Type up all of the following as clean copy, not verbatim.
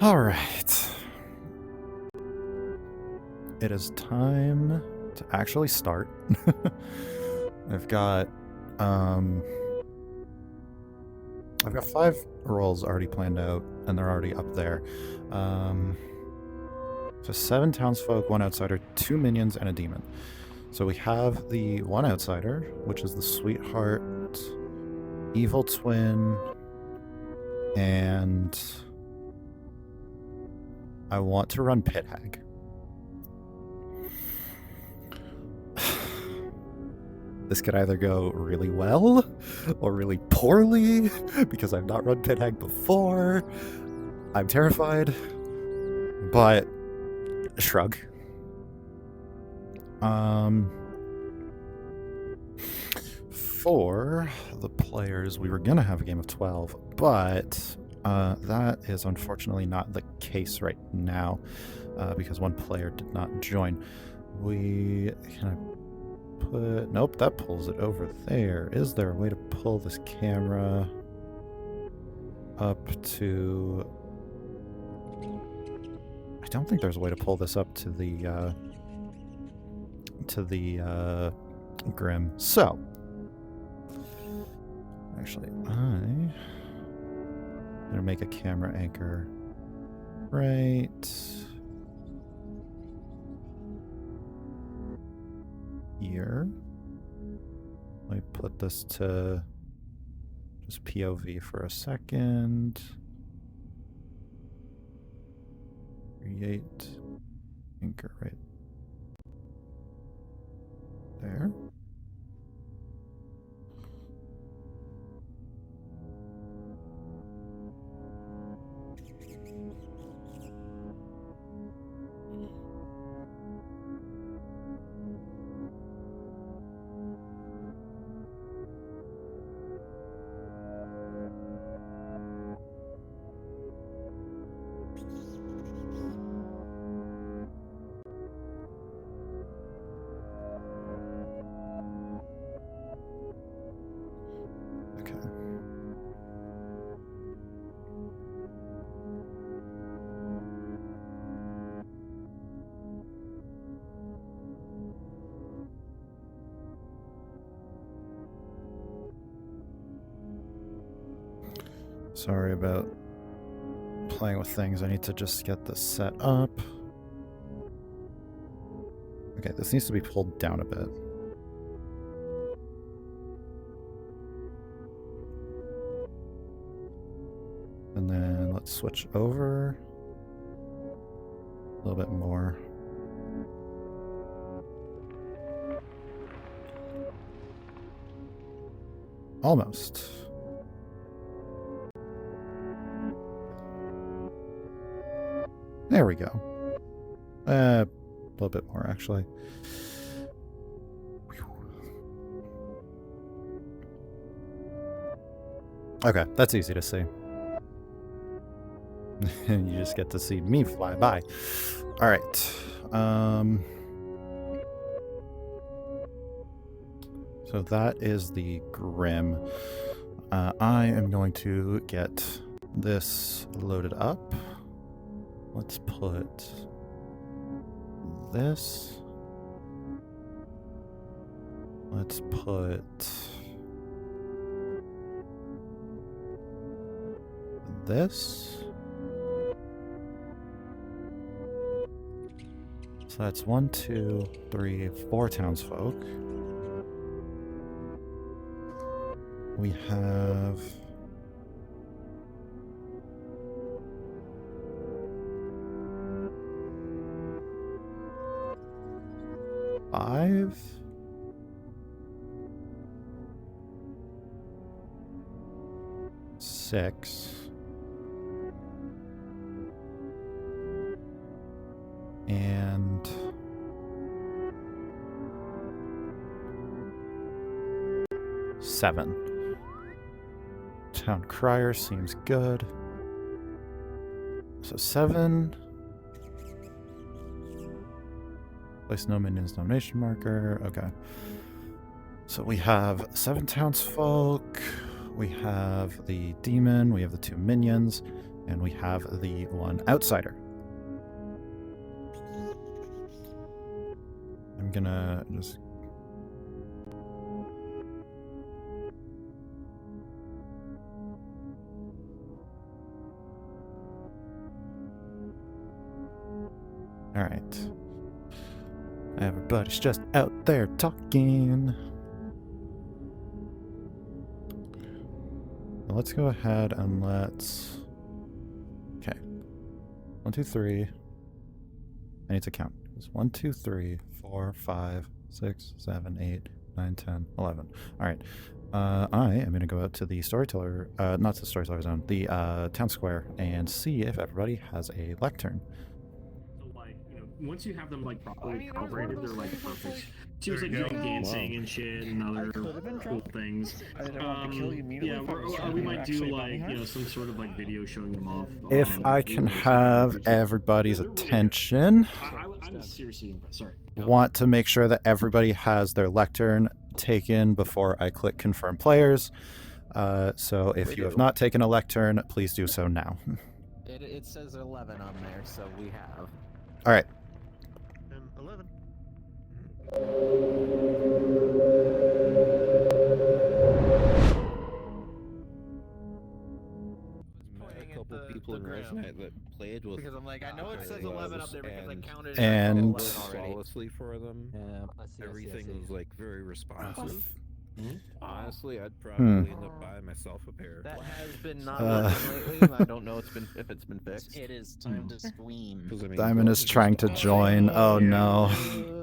Alright. It is time to actually start. I've got 5 rolls already planned out, and they're already up there. So 7 townsfolk, 1 outsider, 2 minions, and a demon. So we have the 1 outsider, which is the sweetheart, evil twin, and I want to run Pit Hag. This could either go really well or really poorly because I've not run Pit Hag before. I'm terrified, but shrug. For the players, we were gonna have a game of 12, but that is unfortunately not the case right now because 1 player did not join. Can I put... Nope, that pulls it over there. Is there a way to pull this camera up to... I don't think there's a way to pull this up to the Grim. So, actually, I'm gonna make a camera anchor right here. Let me put this to just POV for a second. Create anchor right there. Sorry about playing with things. I need to just get this set up. Okay, this needs to be pulled down a bit. And then let's switch over a little bit more. Almost. There we go. A little bit more, actually. Okay, that's easy to see. You just get to see me fly by. All right. So that is the Grim. I am going to get this loaded up. Let's put this. Let's put this. So that's 1, 2, 3, 4 townsfolk. We have five. Six. And 7. Town Crier seems good. So 7. Place no minions nomination marker. Okay. So we have 7 townsfolk. We have the demon. We have the 2 minions. And we have the one outsider. I'm gonna just... Alright. Everybody's just out there talking. Let's go ahead and let's... Okay. 1, 2, 3. I need to count. It's 1, 2, 3, 4, 5, 6, 7, 8, 9, 10, 11. Alright. I am going to go out to the storyteller, not the storyteller zone, the town square, and see if everybody has a lectern. So, like, you know, once you have them like properly calibrated, they're like perfect. She was like doing dancing and shit and other cool things. Yeah, or we might do like, you know, some sort of like video showing them off. If I can have everybody's attention, I'm seriously sorry. Want to make sure that everybody has their lectern taken before I click confirm players. So if you have not taken a lectern, please do so now. It says 11 on there, so we have. All right. 11. A couple people in Resnight that played with because I'm like, I know it says 11 up there because I counted and flawlessly for them. Yeah, everything was like very responsive. Honestly, I'd probably end up buying myself a pair. That has been not working lately. I don't know if it's been fixed. It is time to scream. I mean, Diamond is trying to join. Oh no.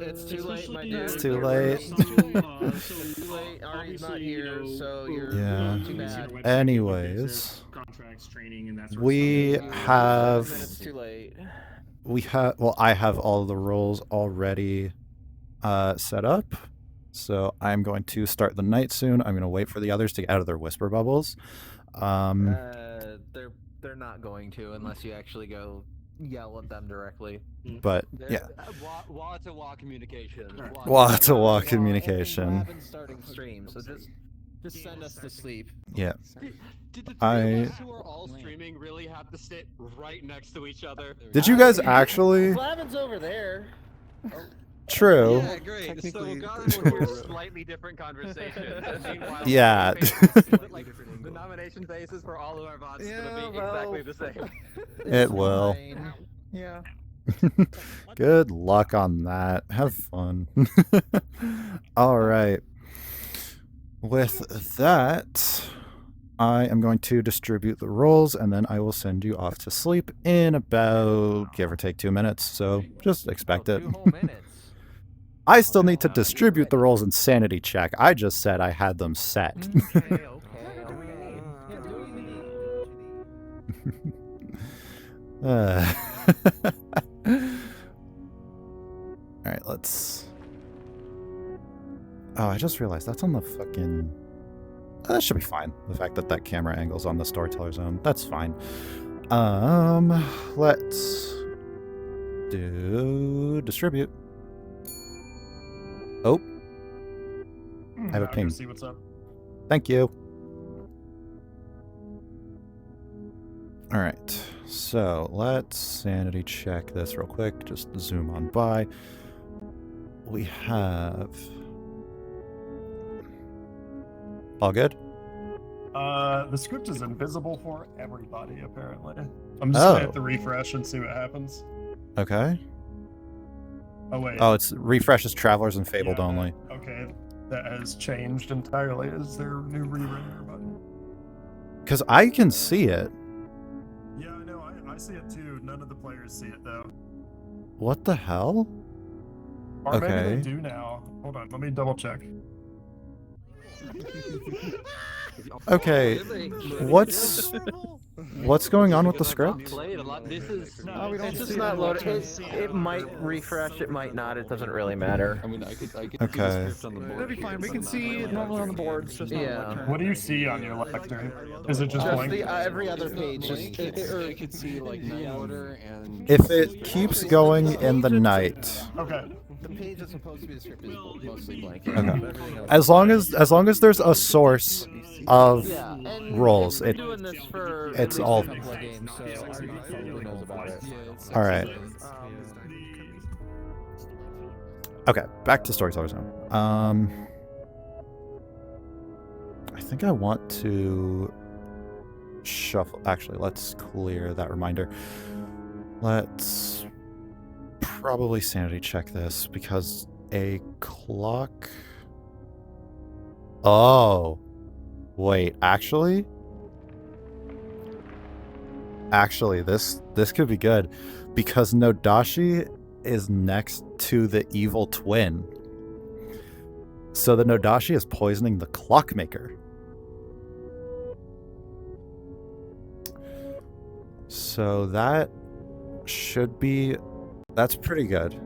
It's too late, my dude. It's too late. Too late. Ari's not here, so you're too bad. Anyways, contracts, training, and that sort we of stuff. have. It's too late. We have. Well, I have all the roles already set up. So I'm going to start the night soon. I'm going to wait for the others to get out of their whisper bubbles. They're not going to unless you actually go yell at them directly. But yeah, wall-to-wall communication. Wall-to-wall communication. I've been starting streams, so just send us to sleep. Yeah. Did the three of us who are all streaming really have to sit right next to each other? Did you guys actually? Flavin's over there. True. Yeah, great. So we'll hear slightly different conversations. Yeah. The nomination basis for all of our votes is going to be exactly the same. It will. Yeah. Good luck on that. Have fun. All right. With that, I am going to distribute the roles, and then I will send you off to sleep in about, give or take, 2 minutes. So just expect it. 2 whole minutes. I still need to distribute the roles in sanity check. I just said I had them set. Okay. Alright, let's... Oh, I just realized that's on the fucking... that should be fine. The fact that that camera angle's on the storyteller zone. That's fine. Let's... do... distribute. Oh. I have a ping. See what's up. Thank you. Alright, so let's sanity check this real quick. Just zoom on by. We have... all good? The script is invisible for everybody, apparently. I'm just gonna hit the refresh and see what happens. Okay. Oh, wait. Oh, it's refreshes Travelers and Fabled only. Okay, that has changed entirely. Is there a new re-render button? Because I can see it. Yeah, I know. I see it too. None of the players see it, though. What the hell? Or maybe Okay. they do now. Hold on, let me double check. Okay, what's going on with the script? It's just not loaded. It might refresh, it might not. It doesn't really matter. I mean, I could Okay. see the script on the board. That'd be fine. We can see it normally on the boards. Just not Yeah. lectern. What do you see on your lectern? Is it just Just blank? the every other page. I could see like night order and. If it keeps going in the night, Okay. The page that's supposed to be the script is Well, mostly blank. Okay. As long as there's a source of roles, We've been doing this for it's at least all- a couple of games, so Artie probably knows about it. All right. Okay, back to Storytellers now. I think I want to shuffle. Actually, let's clear that reminder. Let's probably sanity check this because a clock. Oh, wait. Actually, this could be good because Nodashi is next to the evil twin. So the Nodashi is poisoning the clockmaker. So that's pretty good.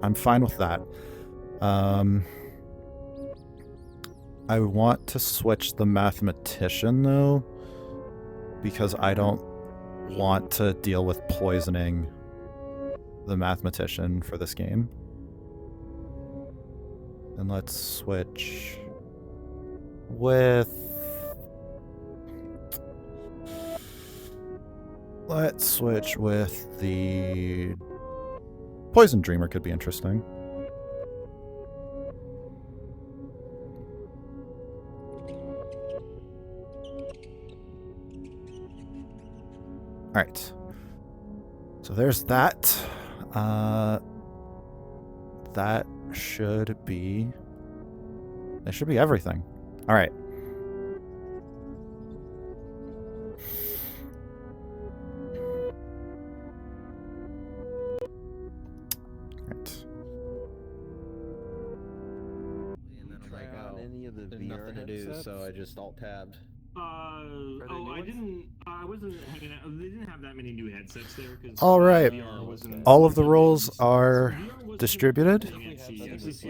I'm fine with that. I want to switch the mathematician though, because I don't want to deal with poisoning the mathematician for this game. And let's switch with the Poison Dreamer. Could be interesting. All right. So there's that. That should be everything. All right. There's nothing to do, so I just alt-tabbed. I wasn't hanging out. They didn't have that many new headsets there. All right. All of the roles are distributed.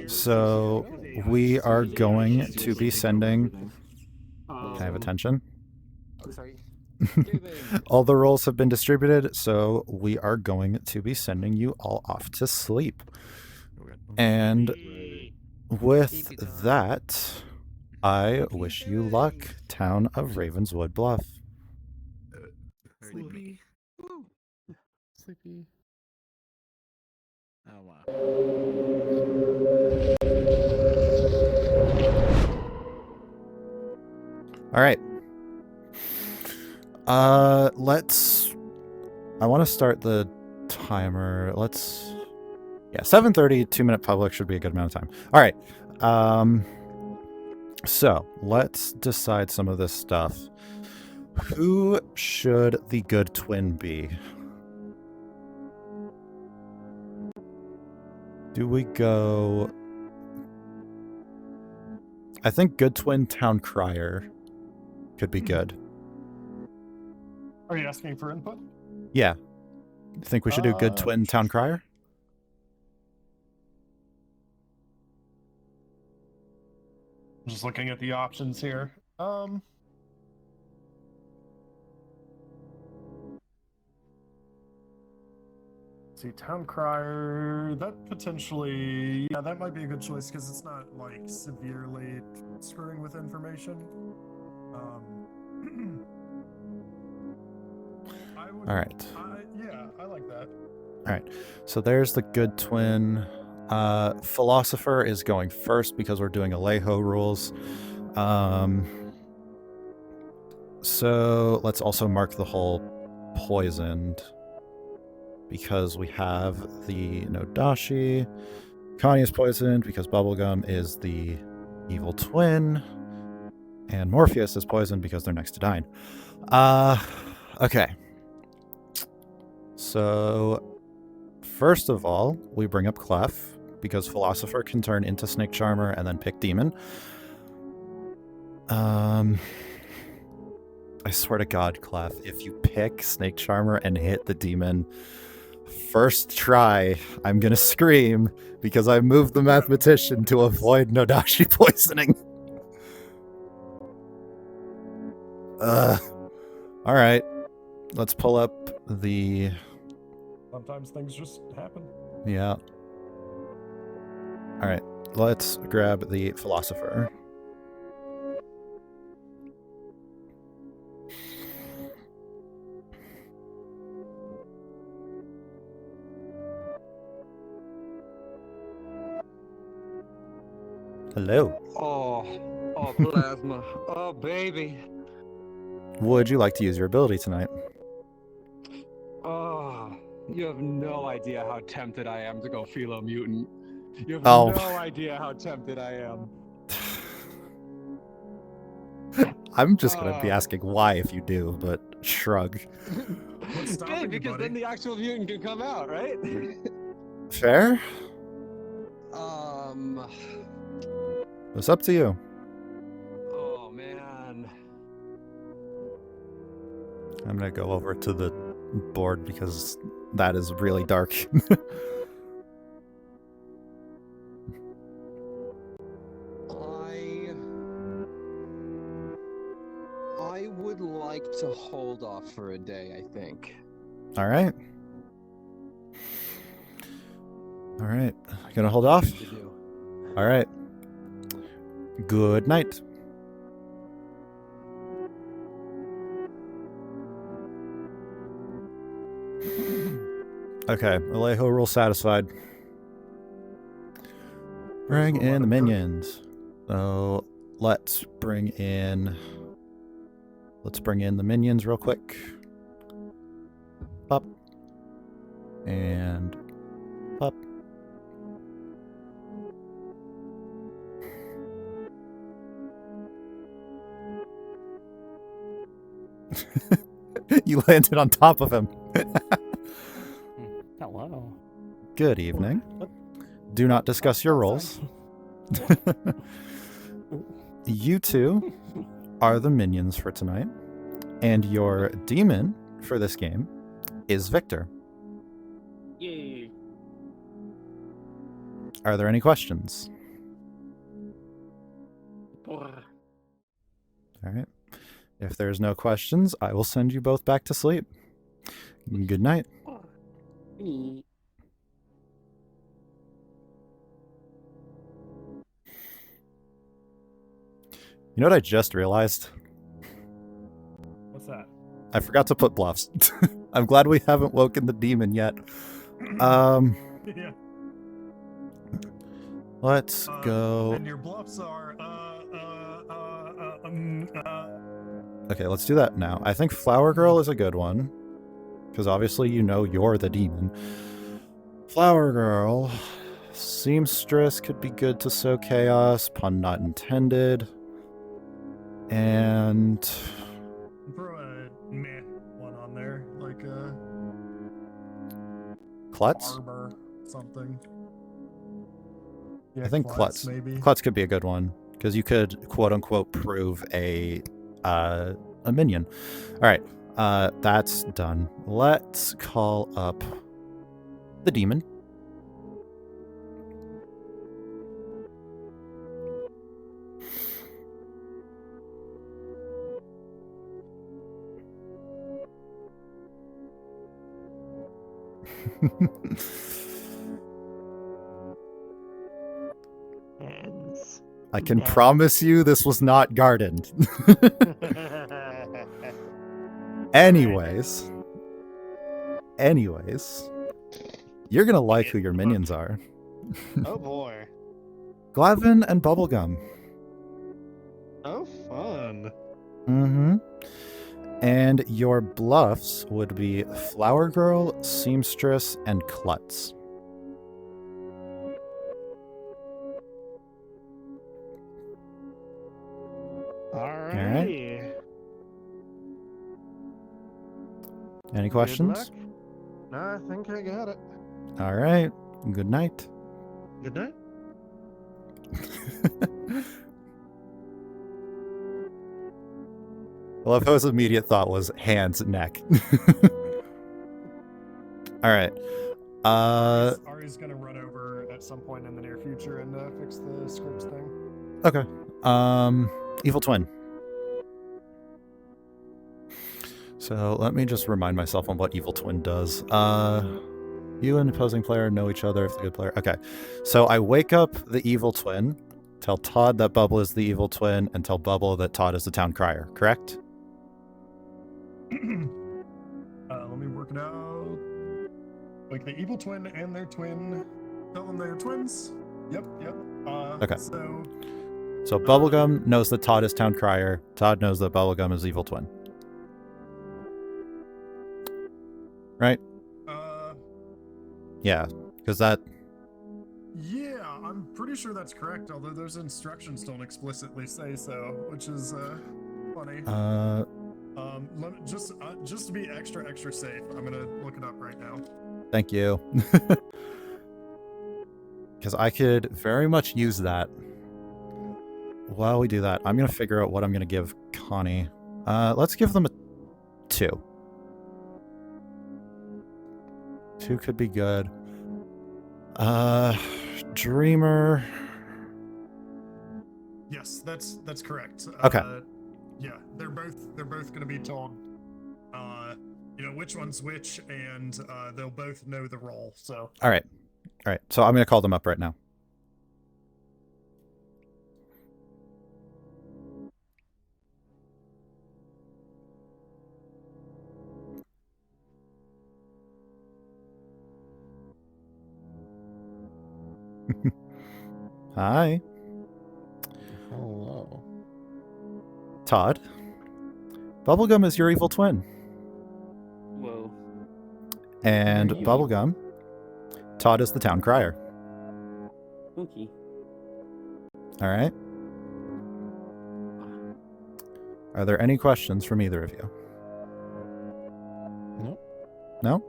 So we are going to be sending. Can I have attention? Sorry. All the roles have been distributed, so we are going to be sending you all off to sleep. And with that, I wish you luck, Town of Ravenswood Bluff. Sleepy. Sleepy. Oh, wow. All right. I want to start the timer. 7:30, 2-minute public should be a good amount of time. All right. So let's decide some of this stuff. Who should the good twin be? Do we go... I think good twin town crier could be good. Are you asking for input? Yeah. Think we should do good twin town crier? I'm just looking at the options here. See, Town Crier, that potentially, yeah, that might be a good choice because it's not like severely screwing with information. All right. Yeah, I like that. All right. So there's the good twin. Philosopher is going first because we're doing Alejo rules. So let's also mark the whole poisoned because we have the Nodashi. Connie is poisoned because Bubblegum is the evil twin. And Morpheus is poisoned because they're next to Dine. Okay. So, first of all, we bring up Clef, because Philosopher can turn into Snake Charmer and then pick Demon. I swear to God, Clef, if you pick Snake Charmer and hit the Demon, first try, I'm gonna scream, because I moved the Mathematician to avoid Nodashi poisoning. Alright. Let's pull up the... Sometimes things just happen. Yeah. Alright, let's grab the philosopher. Hello. Oh, plasma. Oh, baby. Would you like to use your ability tonight? Oh, you have no idea how tempted I am to go philo mutant. You have Oh. no idea how tempted I am. I'm just going to be asking why if you do, but shrug. Good, because then the actual mutant can come out, right? Fair? It's up to you. Oh, man. I'm going to go over to the board because that is really dark. I would like to hold off for a day, I think. All right. All right. Gonna hold off? All right. Good night. Okay, Alejo rule satisfied. Bring in the minions. So let's bring in the minions real quick. Pop. And pop. You landed on top of him. Hello. Good evening. Do not discuss your roles. You two are the minions for tonight, and your demon for this game is Victor. Yay. Are there any questions? All right. If there's no questions, I will send you both back to sleep. Good night. You know what I just realized? What's that? I forgot to put bluffs. I'm glad we haven't woken the demon yet. Yeah. Let's go. And your bluffs are Okay, let's do that now. I think Flower Girl is a good one. Because obviously you know you're the demon. Flower Girl. Seamstress could be good to sow chaos. Pun not intended. And... throw a meh one on there. Like a... Klutz? Arbor, something. Yeah, I think Klutz. Maybe. Klutz could be a good one. Because you could, quote-unquote, prove a minion. Alright. That's done. Let's call up the demon. I can promise you this was not gardened. Anyways, you're gonna like who your minions are. Oh boy. Glavin and Bubblegum. Oh, fun. Mm-hmm. And your bluffs would be Flower Girl, Seamstress, and Klutz. Alright. Any questions? No, I think I got it. All right. Good night. Good night. I love how his immediate thought was hands, neck. All right. Ari's gonna run over at some point in the near future and fix the scripts thing. Okay. Evil Twin. So let me just remind myself on what Evil Twin does. You and the opposing player know each other if the good player. Okay. So I wake up the evil twin, tell Todd that Bubble is the evil twin, and tell Bubble that Todd is the town crier, correct? Let me work it out. Like the evil twin and their twin. Tell them they're twins. Yep. Okay. So Bubblegum knows that Todd is town crier. Todd knows that Bubblegum is evil twin. Right? Yeah, because that... Yeah, I'm pretty sure that's correct, although those instructions don't explicitly say so, which is funny. Just to be extra safe, I'm gonna look it up right now. Thank you. Because I could very much use that. While we do that, I'm gonna figure out what I'm gonna give Connie. Let's give them a 2. 2 could be good. Dreamer. Yes, that's correct. Okay. Yeah, they're both gonna be told, which one's which, and they'll both know the role. So. All right. So I'm gonna call them up right now. Hi. Hello. Todd. Bubblegum is your evil twin. Whoa. And Bubblegum, Todd is the town crier. Spooky. All right. Are there any questions from either of you? No?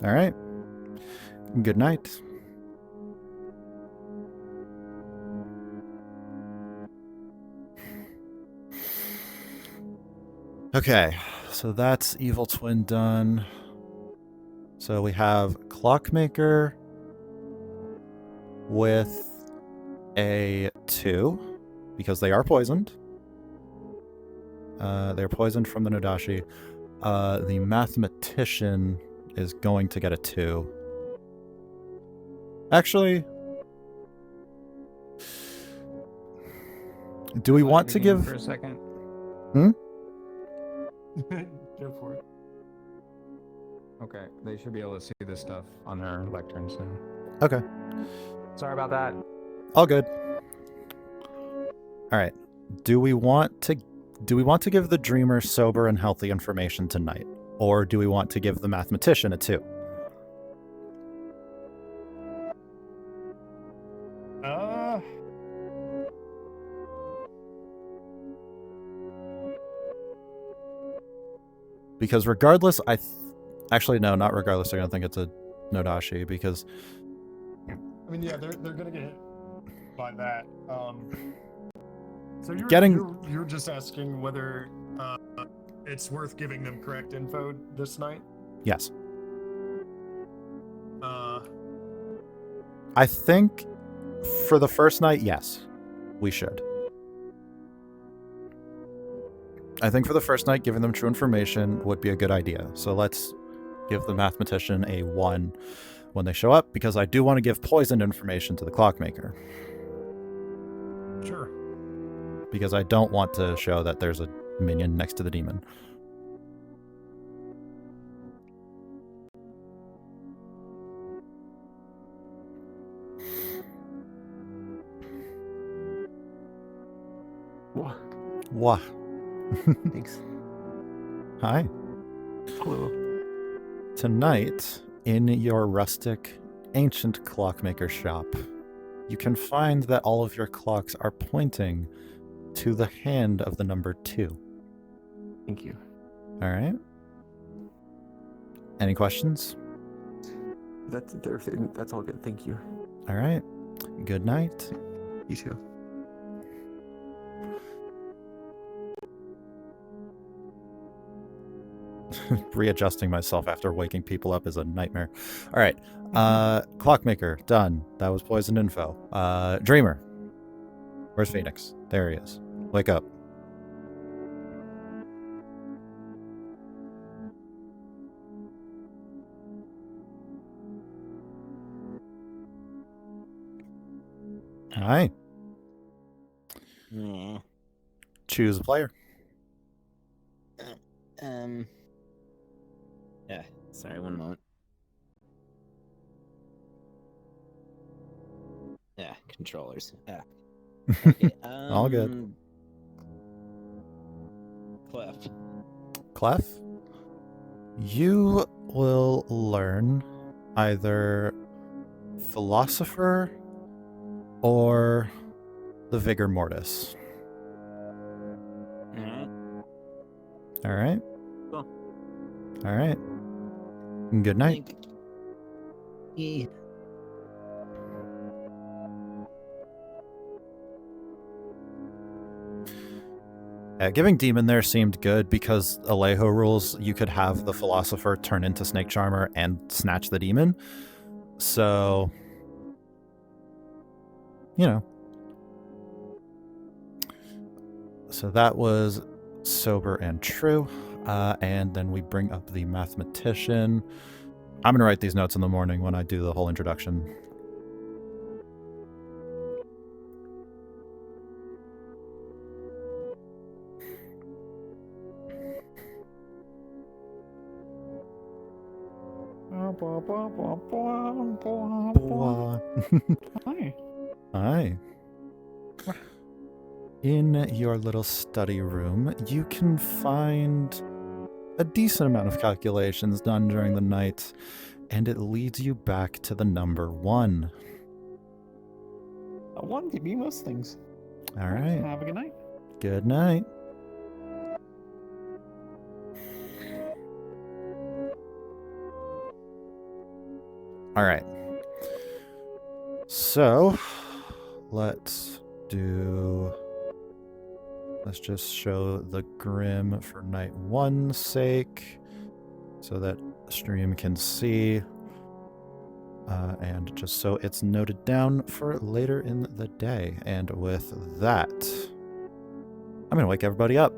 All right. Good night. Okay, so that's evil twin done. So we have Clockmaker with a 2 because they are poisoned. They're poisoned from the Nodashi. The Mathematician is going to get a 2. Actually, do we want to give... For a second. Hmm? Go for it. Okay, they should be able to see this stuff on their lecterns now. Okay. Sorry about that. All good. All right. Do we want to give the Dreamer sober and healthy information tonight, or do we want to give the Mathematician a 2? Because regardless, actually no, not regardless. They're gonna think it's a Nodashi because. I mean, yeah, they're gonna get hit by that. So you're just asking whether it's worth giving them correct info this night? Yes. I think for the first night, yes, we should. I think for the first night, giving them true information would be a good idea. So let's give the Mathematician a 1 when they show up, because I do want to give poisoned information to the Clockmaker. Sure. Because I don't want to show that there's a minion next to the demon. Wah. Thanks. Hi. Hello. Tonight, in your rustic, ancient clockmaker shop, you can find that all of your clocks are pointing to the hand of the number 2. Thank you. All right. Any questions? That's all good. Thank you. All right. Good night. You too. Readjusting myself after waking people up is a nightmare. All right. Clockmaker, done. That was poisoned info. Dreamer. Where's Phoenix? There he is. Wake up. Aye. Hmm. Choose a player. Yeah. Sorry, one moment. Yeah, controllers. Yeah. Okay, All good. Clef. Clef, you will learn either Philosopher or the Vigor Mortis. Alright. All right. Cool. All right. Good night. Yeah. Giving Demon there seemed good because Alejo rules, you could have the Philosopher turn into Snake Charmer and snatch the Demon. So, you know. So that was sober and true. And then we bring up the Mathematician. I'm going to write these notes in the morning when I do the whole introduction. Hi. Hi. In your little study room, you can find a decent amount of calculations done during the night, and it leads you back to the number 1. A 1 can be most things. All right. Have a good night. Good night. All right. So, let's just show the Grim for night 1's sake so that stream can see. And just so it's noted down for later in the day. And with that, I'm going to wake everybody up.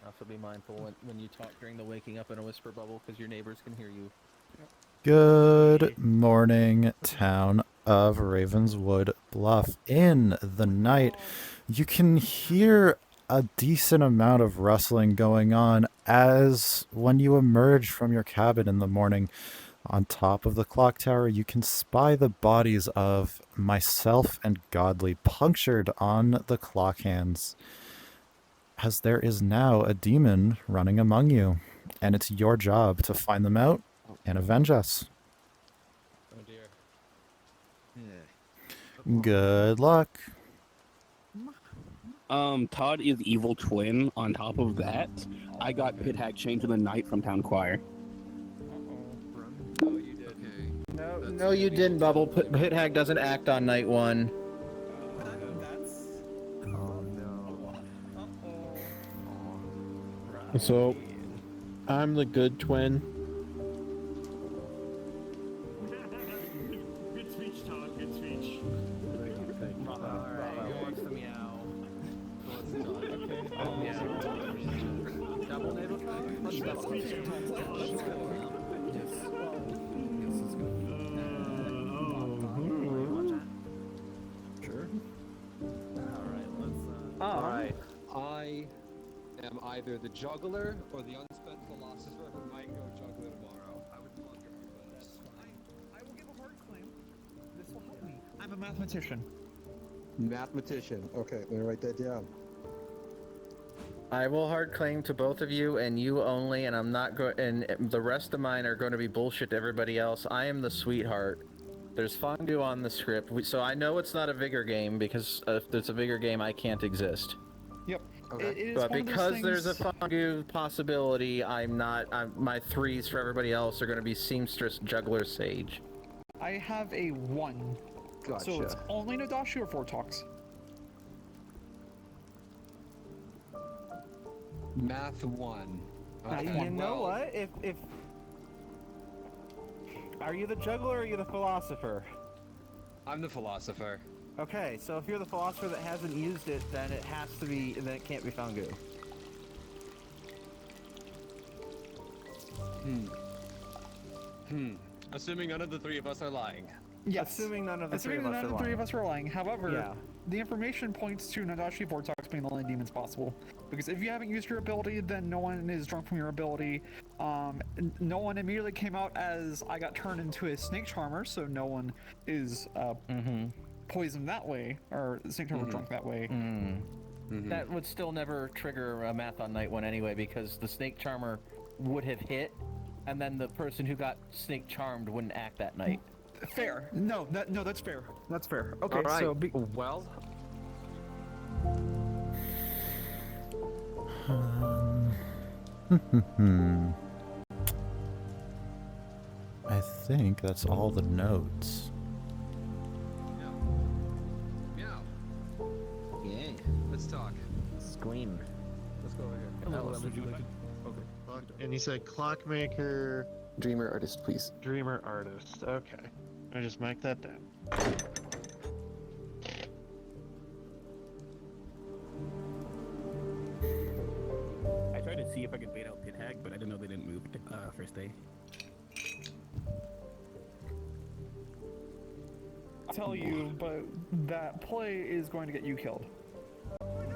Also be mindful when you talk during the waking up in a whisper bubble because your neighbors can hear you. Good morning, town of Ravenswood Bluff. In the night, you can hear a decent amount of rustling going on as when you emerge from your cabin in the morning. On top of the clock tower, you can spy the bodies of myself and Godly punctured on the clock hands, as there is now a demon running among you, and it's your job to find them out and avenge us. Oh dear. Good luck. Todd is evil twin. On top of that, I got Pit Hag chained to the knight from Town Choir. Oh, you did. Okay. No, you didn't, Bubble. Pit Hag doesn't act on night 1. So, I'm the good twin. Good speech, Todd. Good speech. Alright, who wants to meow? Double navel track? Let's double. Let's go. Sure. Alright, let's Alright. I am either the juggler or the unspent philosopher who might go juggler tomorrow. I would ponder, but that's fine. I will give a hard claim. This will help me. I'm a mathematician. Mathematician. Okay, let me write that down. I will hard claim to both of you and you only, and I'm not going. And the rest of mine are going to be bullshit to everybody else. I am the sweetheart. There's fondue on the script, so I know it's not a vigor game because if there's a vigor game, I can't exist. Yep. Okay. It is But one of those because there's a things- fondue possibility, my 3s for everybody else are going to be seamstress, juggler, sage. I have a 1. Gotcha. So it's only Nadashi or 4 talks. Math 1. You know what? If are you the juggler or are you the philosopher? I'm the philosopher. Okay, so if you're the philosopher that hasn't used it, then it has to be. Then it can't be found goo. Assuming none of the three of us are lying. Yes. Assuming none of the three of us are lying. However, the information points to Nagashi Vortex being the only demons possible. Because if you haven't used your ability, then no one is drunk from your ability. No one immediately came out as I got turned into a snake charmer, so no one is poisoned that way, or snake charmer drunk that way. That would still never trigger a math on night one anyway, because the snake charmer would have hit, and then the person who got snake charmed wouldn't act that night. Fair. No, that's fair. That's fair. Okay, All right. so Well, I think that's all the notes. meow. Yeah. Let's talk. Scream. Let's go over here. And you said clockmaker, Dreamer artist, please. dreamer artist. Okay. I just mark that down. I tried to see if I could bait out Pit Hag, but I didn't know they didn't move first day. tell you, but that play is going to get you killed. Would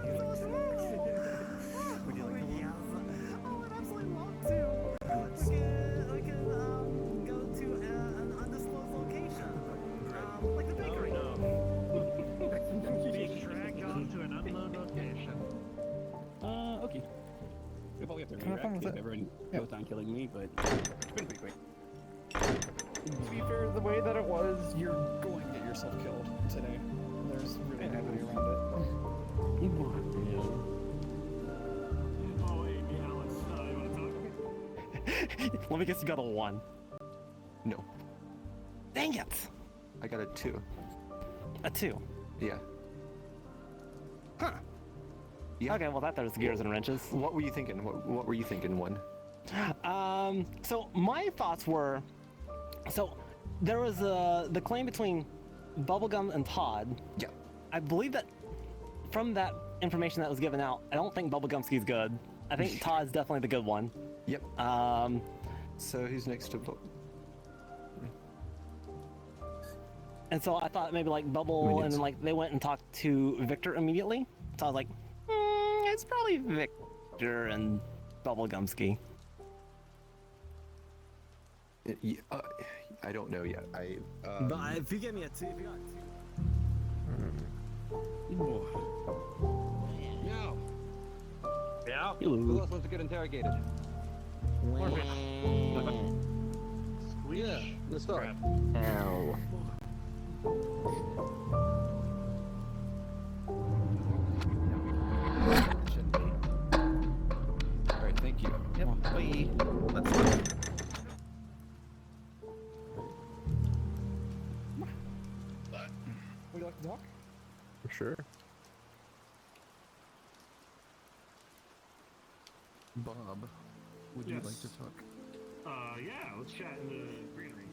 you like to? I'd absolutely love to. We could go to an undisclosed location, like the bakery. Being dragged onto an unknown location. Okay. We'll probably have to Can I react with if it? everyone goes on killing me, but it's been pretty quick. To be fair, the way that it was, you're going to get yourself killed today. There's really no way around it. Oh, hey, Alex, you want to talk? Let me guess, you got a 1. No. Dang it! I got a 2. A 2. Yeah. Huh. Yeah. Okay, well that throws gears and wrenches. What were you thinking? What were you thinking, one? So my thoughts were, so there was the claim between Bubblegum and Todd. Yeah. I believe that from that information that was given out, I don't think Bubblegumski's good. I think Todd's definitely the good one. Yep. So who's next to vote? And so I thought maybe like Bubble, and then like they went and talked to Victor immediately. So I was like, it's probably Victor and Bubblegumski. I don't know yet. But if you give me a 2, if you got 2. Meow. Yeah. Who else wants to get interrogated? Yeah, let's start. Ow. Shouldn't be. All right, thank you. Yep. Bye. Let's go. Would you like to talk? For sure. Bob, would you Yes. like to talk? Yeah, let's chat in the greenery.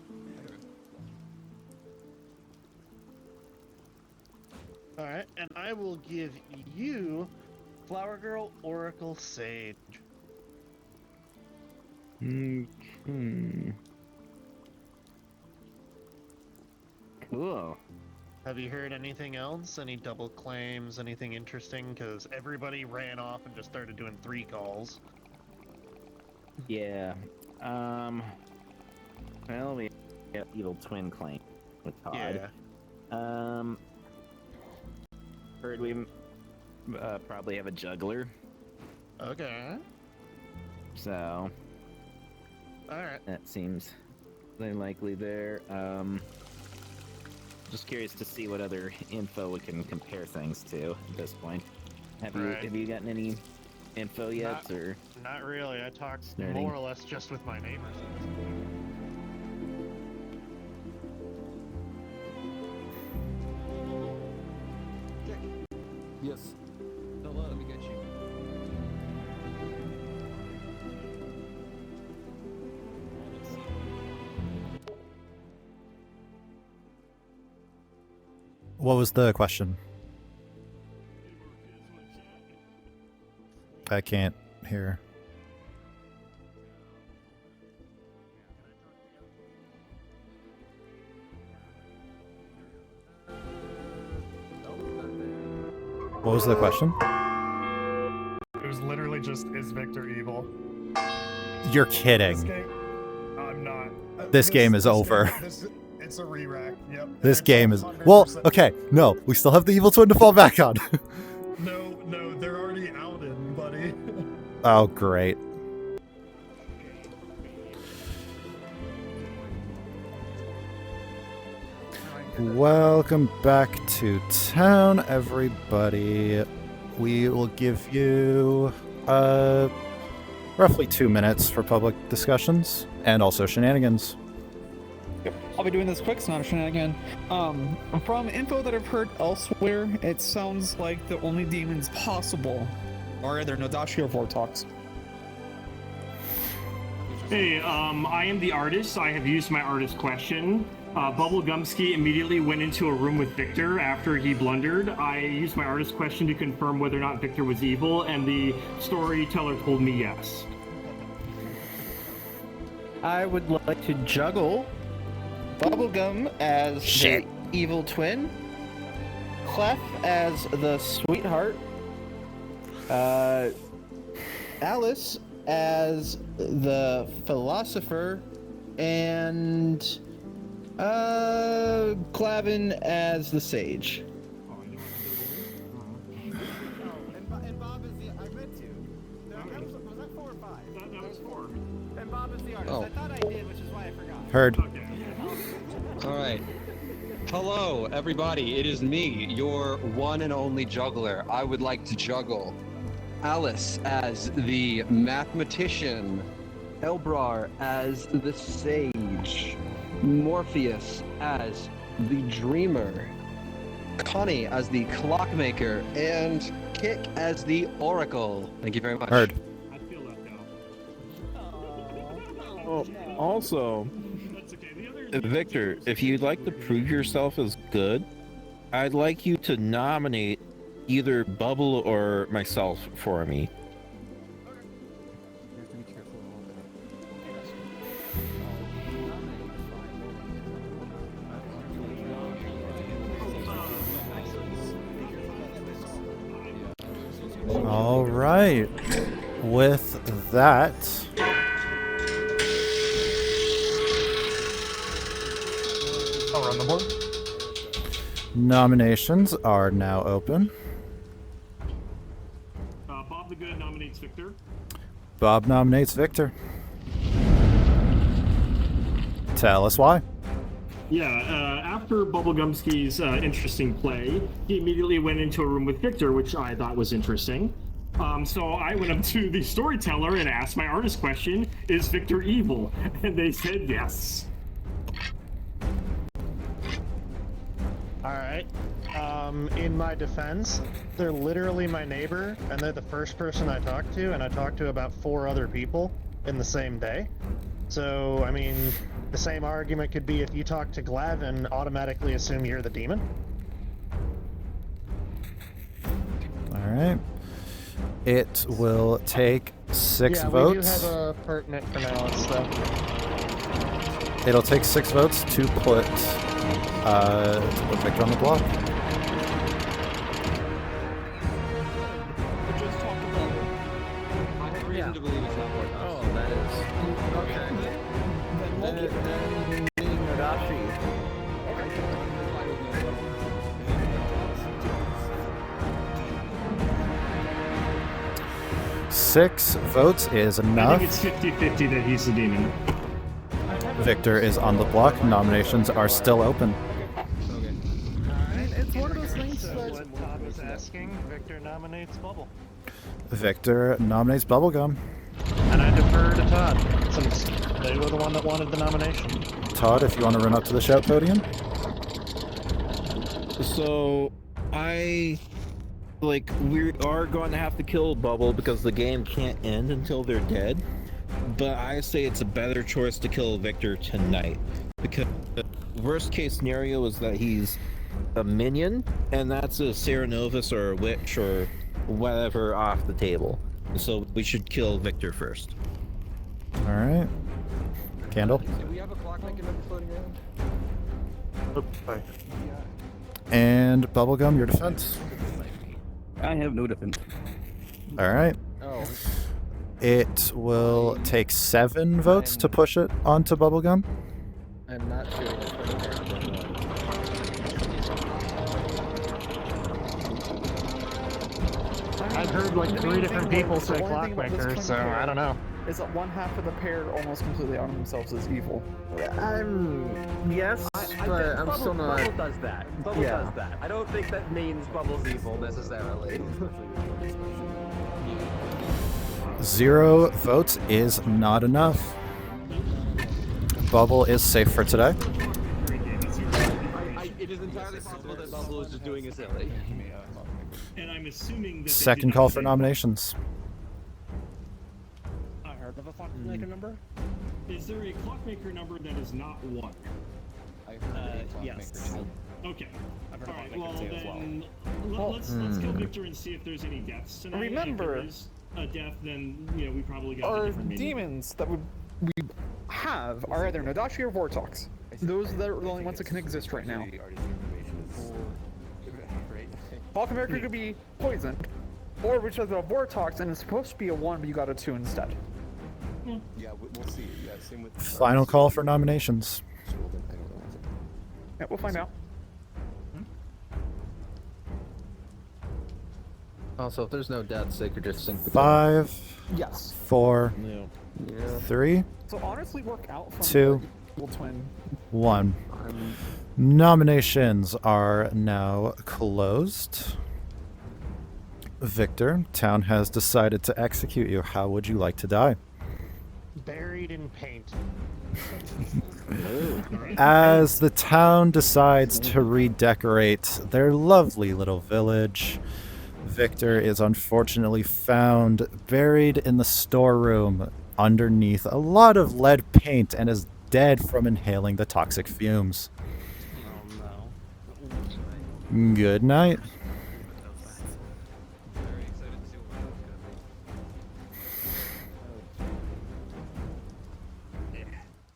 Alright, and I will give you Flower Girl Oracle Sage. Cool. Have you heard anything else? Any double claims? Anything interesting? Because everybody ran off and just started doing 3 calls. Yeah. Well, we got evil twin claim with Todd. Yeah. Heard we probably have a juggler. Okay. So. Alright. That seems very likely there. Just curious to see what other info we can compare things to at this point. Have you gotten any info yet, or? Not really. I talked Nerding. more or less just with my neighbors at this point. Yes. Hello. Let me get you. What was the question? I can't hear. What was the question? It was literally just, is Victor evil? You're This kidding. game, I'm not. This game is over. It's a re-rack. Yep. This It's game is 100%. well. Okay, no, we still have the evil twin to fall back on. No, they're already outed, buddy. Oh, great. Welcome back to town, everybody. We will give you roughly 2 minutes for public discussions and also shenanigans. Yep, I'll be doing this quick, it's not a shenanigan. From info that I've heard elsewhere, it sounds like the only demons possible are either Nadashi or Vortox. Hey, I am the artist. I have used my artist question. Bubblegumski immediately went into a room with Victor after he blundered. I used my artist question to confirm whether or not Victor was evil, and the storyteller told me yes. I would like to juggle Bubblegum as the evil twin, Clef as the sweetheart, Alice as the philosopher, and Clavin as the sage. And Bob is the. I meant to. Was that 4 or 5? That was 4. And Bob is the artist. Oh. I thought I did, which is why I forgot. Heard. All right. Hello, everybody. It is me, your one and only juggler. I would like to juggle Alice as the mathematician, Elbrar as the sage, Morpheus as the dreamer, Connie as the clockmaker, and Kick as the oracle. Thank you very much. Heard. I feel left out. Oh, also, That's okay. The other Victor, if you'd like to prove yourself as good, I'd like you to nominate either Bubble or myself for me. All right. With that, I'll run the board. nominations are now open. Bob the Good nominates Victor. Bob nominates Victor. Tell us why. Yeah, after Bubblegumski's interesting play, he immediately went into a room with Victor, which I thought was interesting. So I went up to the storyteller and asked my artist question, is Victor evil? And they said yes. Alright. In my defense, they're literally my neighbor, and they're the first person I talked to, and I talked to about 4 other people in the same day. So, I mean, the same argument could be if you talk to Glavin, automatically assume you're the demon. All right. It will take 6 yeah, votes. we do have a pertinent pronouns, though. It'll take 6 votes to put Victor on the block. I have reason to believe it's not worth it. Oh, that is. Okay. Then being Nadashi. Six votes is I enough. think it's 50-50 that he's the demon. Victor is on the block. Nominations are still open. It's one of those things So that. what Todd was asking, Victor nominates Bubble. Victor nominates Bubblegum. And I defer to Todd, since they were the one that wanted the nomination. Todd, if you want to run up to the shout podium. So, we are going to have to kill Bubble because the game can't end until they're dead. But I say it's a better choice to kill Victor tonight. Because the worst case scenario is that he's a minion, and that's a Serenovus or a witch or whatever off the table. So we should kill Victor first. All right. Candle. Do we have a clockmaker number floating around? Sorry. And Bubblegum, your defense. I have no defense. All right. Oh. It will take 7 votes to push it onto Bubblegum. I'm not sure what's going I've heard like 3 different people say clockmaker, so I don't know. Is that one half of the pair almost completely on themselves as evil? Yes, but I'm still not. Bubble does that. Bubble does that. I don't think that means Bubble's evil necessarily. 0 votes is not enough. Bubble is safe for today. It is entirely possible that Bubble is just doing a silly. And I'm assuming that Second call for nominations. I heard of a clockmaker number. Is there a clockmaker number that is not 1? Yes. Okay. I've heard All of right. clockmaker well, too as well. then let's kill Victor and see if there's any deaths tonight. Remember- if there is a death, then we probably got a Our different meeting. demons that we have are either Nadashi or Vortox. Those that are the only ones that can exist right now. Clockmaker could be poisoned, or which is a Vortox and it's supposed to be a 1, but you got a 2 instead. Yeah, we'll see. Yeah, same with. Final call for nominations. Yeah, we'll find out. Also, if there's no deaths, they could just sink the 5, Yes. 4, 3, So honestly, work out from 2, the evil twin. 1. Nominations are now closed. Victor, town has decided to execute you. How would you like to die? Buried in paint. As the town decides to redecorate their lovely little village, Victor is unfortunately found buried in the storeroom underneath a lot of lead paint and is dead from inhaling the toxic fumes. Good night.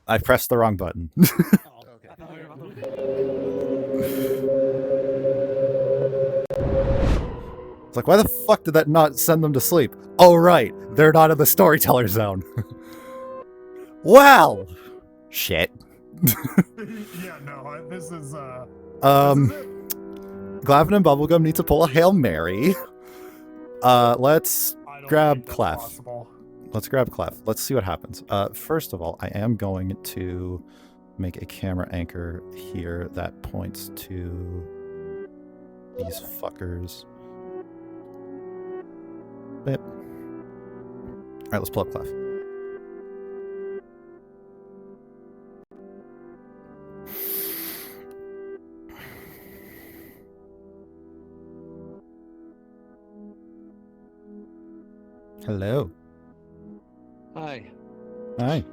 I pressed the wrong button. It's like, why the fuck did that not send them to sleep? Oh, right. They're not in the storyteller zone. Well, shit. Yeah, no, this is Glavin and Bubblegum need to pull a Hail Mary. Let's grab Clef. possible. Let's grab Clef. Let's see what happens. First of all, I am going to make a camera anchor here that points to these fuckers. Bip. Alright, let's pull up Clef. Hello. Hi. Hi.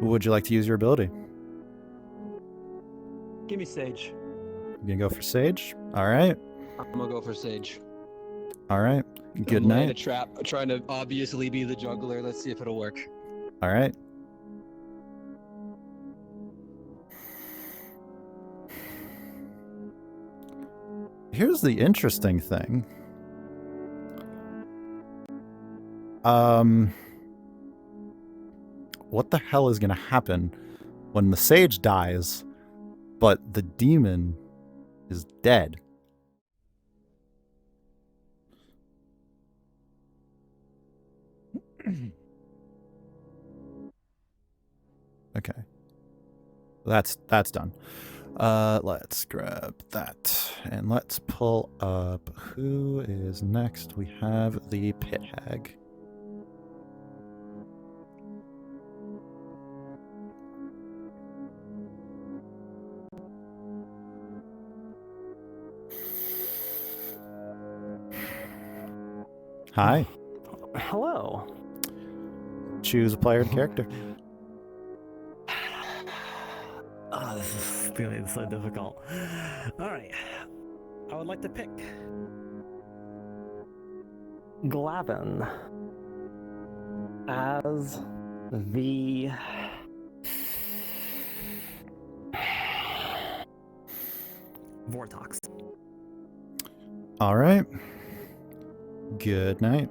Would you like to use your ability? Give me Sage. You gonna go for Sage? Alright. I'm gonna go for Sage. Alright. Good I'm laying night. a trap. I'm trying to obviously be the juggler. Let's see if it'll work. Alright. Here's the interesting thing. What the hell is gonna happen when the sage dies, but the demon is dead? Okay. That's done. Let's grab that and let's pull up who is next. We have the Pit Hag. Hi. Hello. Choose a player and character. They made it so difficult. Alright. I would like to pick Glavin as the Vortox. All right. Good night.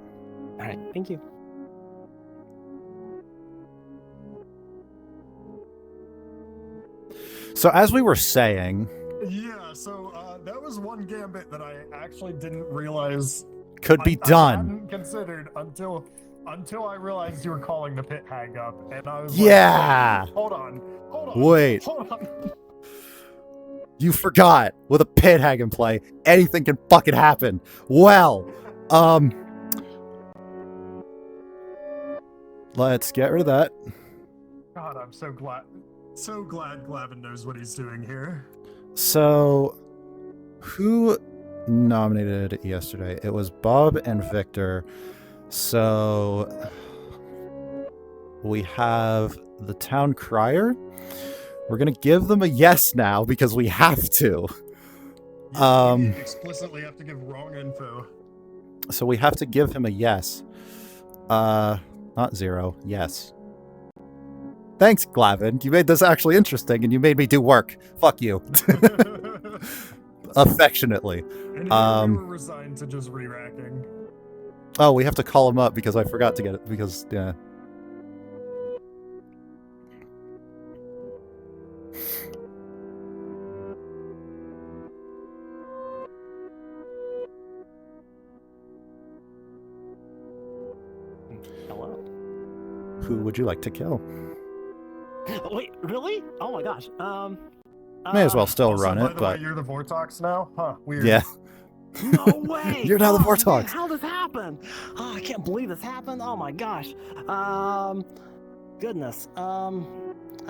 All right. Thank you. So as we were saying, Yeah, so that was one gambit that I actually didn't realize could be I done. hadn't considered until I realized you were calling the pit hag up, and I was Yeah. like, hold on. Wait. Hold on. You forgot. With a pit hag in play, anything can fucking happen. Well, let's get rid of that. God, I'm so glad Glavin knows what he's doing here. So, who nominated it yesterday? It was Bob and Victor. So, we have the town crier. We're gonna give them a yes now because we have to. We explicitly have to give wrong info. So we have to give him a yes. Not 0. Yes. Thanks, Glavin. You made this actually interesting, and you made me do work. Fuck you. Affectionately. And we were resigned to just re-racking. Oh, we have to call him up because I forgot to get it. Because, yeah. Hello. Who would you like to kill? Wait, really? Oh my gosh. May as well still Also, run by it, the but way, you're the Vortox now? Huh, weird. yeah. No way! You're now the Man, Vortox. how did this happen? Oh, I can't believe this happened. Oh my gosh. Goodness. I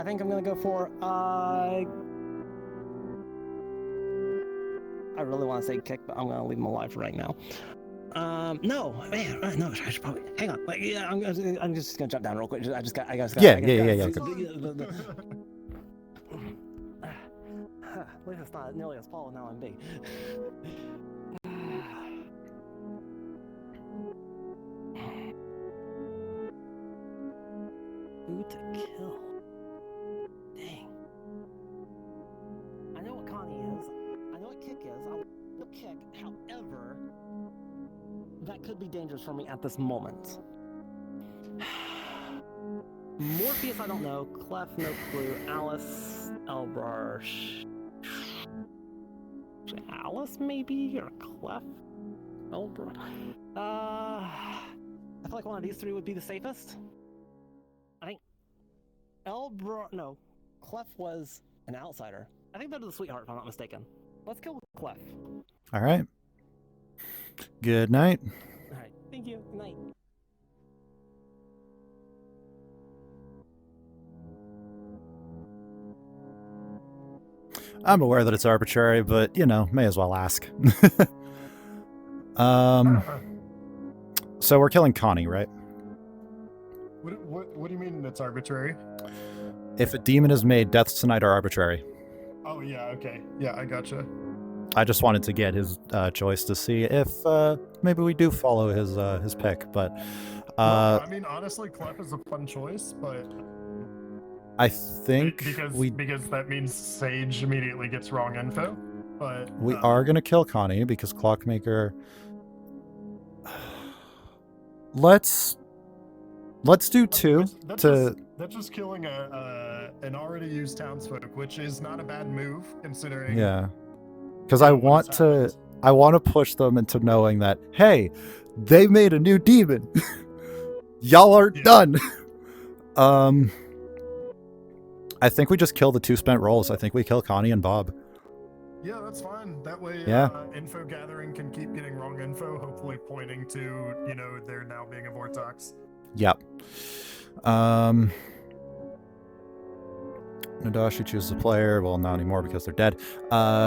think I'm gonna go for I really want to say kick, but I'm gonna leave him alive for right now. No, man, no, I should probably hang on. Like, yeah, I'm just gonna jump down real quick. I got. Yeah. At least it's not nearly as Paul now I'm big. Who to kill? Dang. I know what Connie is. I know what kick is. I'll kick. However, that could be dangerous for me at this moment. Morpheus, I don't know. Clef, no clue. Alice, Elbrar. Alice, maybe? Or Clef? Elbrar? I feel like one of these three would be the safest. I think Elbrar. No. Clef was an outsider. I think they're the sweetheart, if I'm not mistaken. Let's kill Clef. All right. Good night. All right. Thank you. Good night. I'm aware that it's arbitrary, but, you know, may as well ask. So we're killing Connie, right? What do you mean it's arbitrary? If a demon is made, deaths tonight are arbitrary. Oh, yeah, okay. Yeah, I gotcha. I just wanted to get his choice to see if maybe we do follow his pick, but... No, I mean, honestly, Clef is a fun choice, but... I think because that means Sage immediately gets wrong info, but... We are going to kill Connie because Clockmaker... Let's do 2 to... That's just killing an already used townsfolk, which is not a bad move, considering... Yeah. Because I want to push them into knowing that, hey, they made a new demon. Y'all aren't done. I think we just kill the 2 spent rolls. I think we kill Connie and Bob. Yeah, that's fine. That way, info gathering can keep getting wrong info, hopefully pointing to, you know, there now being a Vortox. Yep. Nadashi chooses a player. Well, not anymore because they're dead.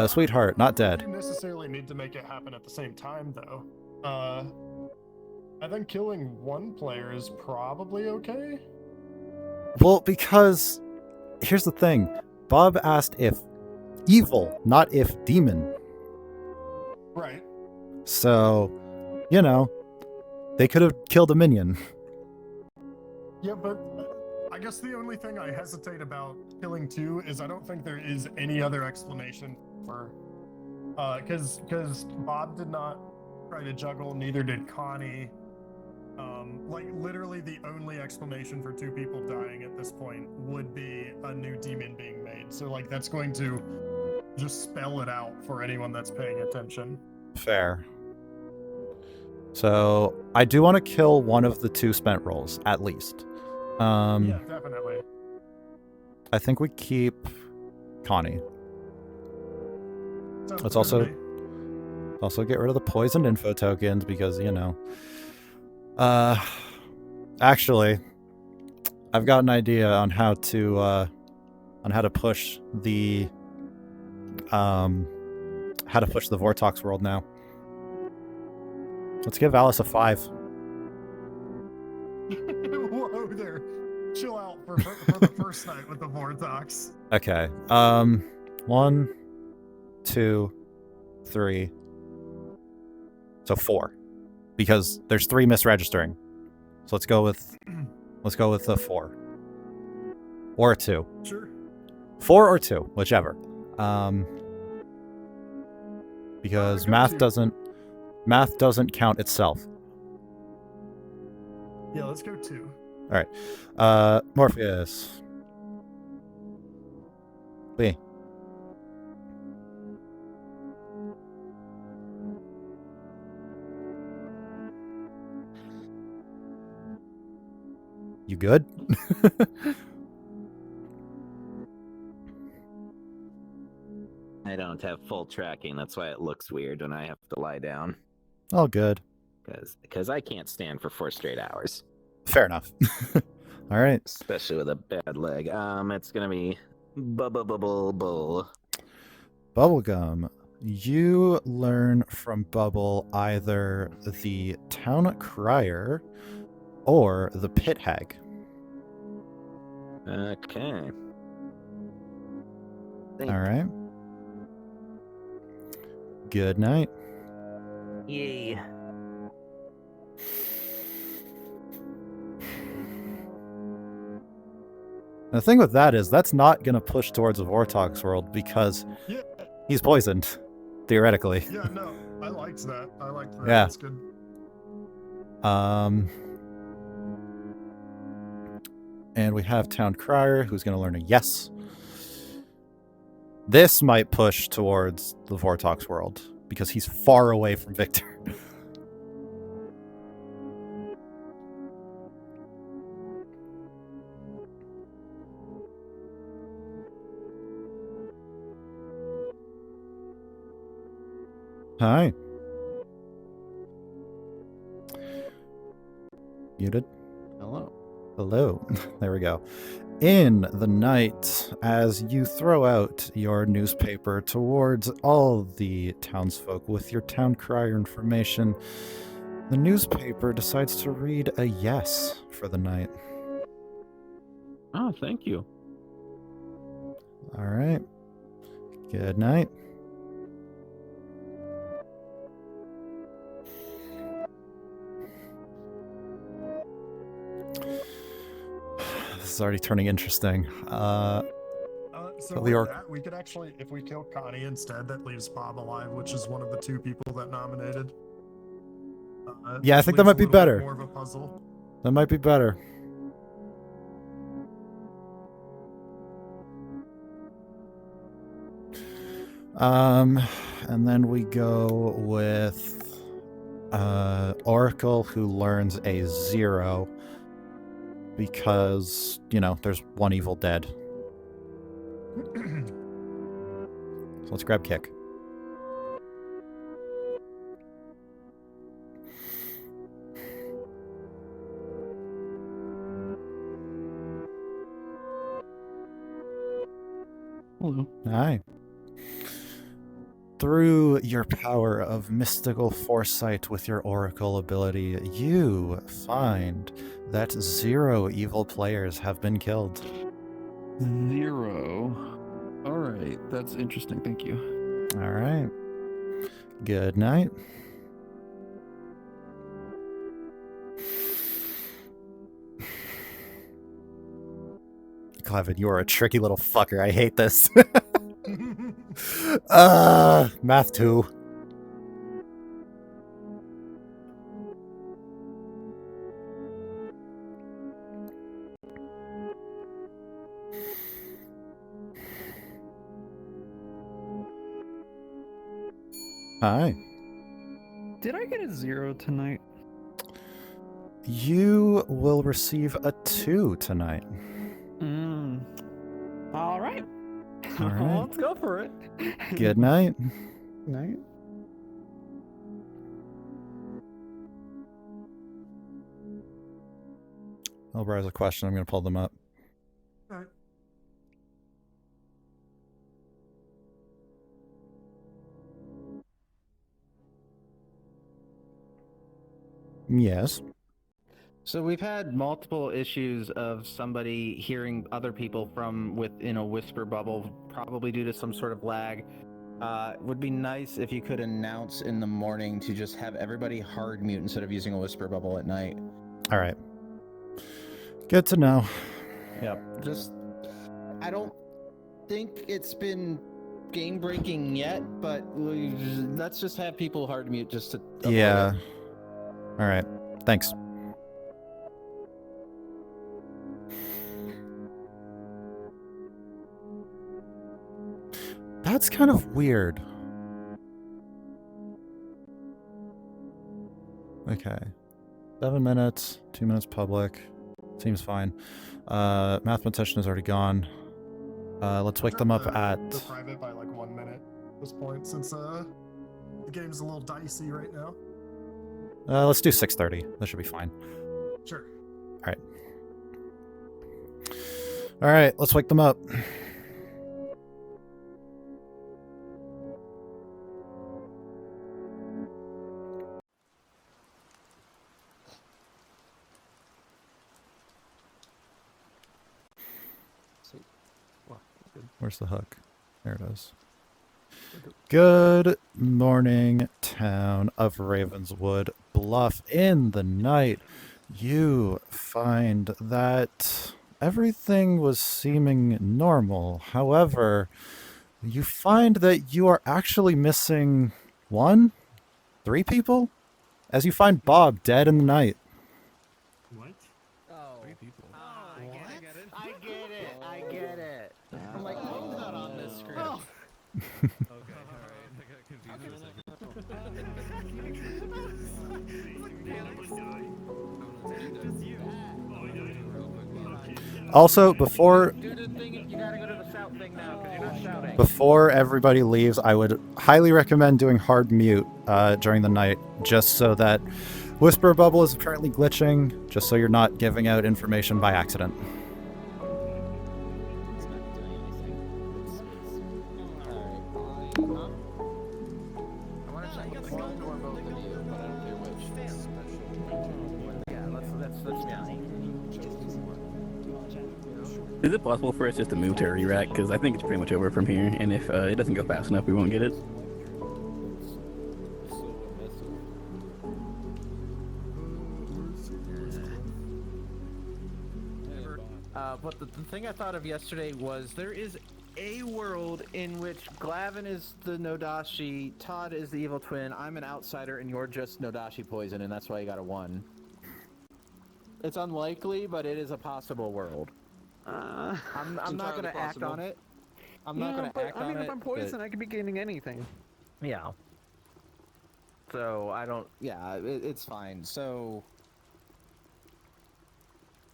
Sweetheart, not dead. You don't necessarily need to make it happen at the same time, though. I think killing one player is probably okay. Well, because here's the thing. Bob asked if evil, not if demon. Right. So, you know, they could have killed a minion. Yeah, but I guess the only thing I hesitate about killing two is I don't think there is any other explanation for, because Bob did not try to juggle, neither did Connie. Like literally the only explanation for two people dying at this point would be a new demon being made. So like that's going to just spell it out for anyone that's paying attention. Fair. So I do want to kill one of the two spent rolls, at least. Yeah, definitely. I think we keep Connie. Sounds Let's good to me. also get rid of the poisoned info tokens because, you know. Actually, I've got an idea on how to push the Vortox world now. Let's give Alice a 5. Whoa there. Chill out for the first night with the Vortox. Okay. 1, 2, 3. So 4. Because there's 3 misregistering. So let's go with the 4. Or a 2. Sure. 4 or 2, whichever. Because math doesn't count itself. Yeah, let's go 2. All right. Morpheus. B. You good? I don't have full tracking. That's why it looks weird when I have to lie down. All good. Because I can't stand for 4 straight hours. Fair enough. All right. Especially with a bad leg. It's gonna be Bubble. Bubblegum. You learn from Bubble either the Town Crier or the Pit Hag. Okay. All right. Good night. Yay. The thing with that is that's not going to push towards the Vortox world because he's poisoned, theoretically. Yeah, no, I liked that. Yeah. That's good. And we have Town Crier, who's going to learn a yes. This might push towards the Vortox world because he's far away from Victor. Hi. Muted. Hello. Hello. There we go. In the night, as you throw out your newspaper towards all the townsfolk with your town crier information, the newspaper decides to read a yes for the night. Oh, thank you. All right. Good night. This is already turning interesting. So the with orc. that, we could actually, if we kill Connie instead, that leaves Bob alive, which is one of the 2 people that nominated. Yeah, I think that might be leaves a little better. bit more of a puzzle. That might be better. And then we go with Oracle, who learns a 0 because, you know, there's one evil dead. So let's grab Kick. Hello. Hi. Through your power of mystical foresight with your Oracle ability, you find that 0 evil players have been killed. 0. All right. right, that's interesting. Thank you. All right. Good night. Clevin, you are a tricky little fucker. I hate this. Math 2. Hi. Did I get a 0 tonight? You will receive a 2 tonight. All right. All right. Let's go for it. Good night. Night. Elbra has a question. I'm going to pull them up. Alright. Yes. So we've had multiple issues of somebody hearing other people from within a whisper bubble, probably due to some sort of lag. Would be nice if you could announce in the morning to just have everybody hard mute instead of using a whisper bubble at night. All right. Good to know. Yep. Just, I don't think it's been game breaking yet, but let's just have people hard mute just to. Yeah. All right. Thanks. That's kind of weird. Okay. 7 minutes, 2 minutes public. Seems fine. Mathematician is already gone. Let's wake them up at... The private by like 1 minute at this point, since the game's a little dicey right now. Let's do 6:30. That should be fine. Sure. All right. All right, let's wake them up. Where's the hook? There it is. Good morning, town of Ravenswood Bluff. In the night, you find that everything was seeming normal. However, you find that you are actually missing 3 people? As you find Bob dead in the night. What? Oh. 3 people. I get it. I'm like, Bob's not on this script. Okay, alright. I got confused for a second. Also, before You gotta go to the shout thing now, because you're not shouting. Before everybody leaves, I would highly recommend doing hard mute during the night, just so that Whisper Bubble is apparently glitching, just so you're not giving out information by accident. Is it possible for us just to move to Iraq? Because I think it's pretty much over from here, and if it doesn't go fast enough, we won't get it. But the thing I thought of yesterday was there is a world in which Glavin is the Nodashi, Todd is the evil twin, I'm an outsider, and you're just Nodashi poison, and that's why you got a 1. It's unlikely, but it is a possible world. I'm not going to act on it. I'm not going to act on it. I mean, if I'm poisoned, I could be gaining anything. Yeah. So, I don't... Yeah, it's fine. So...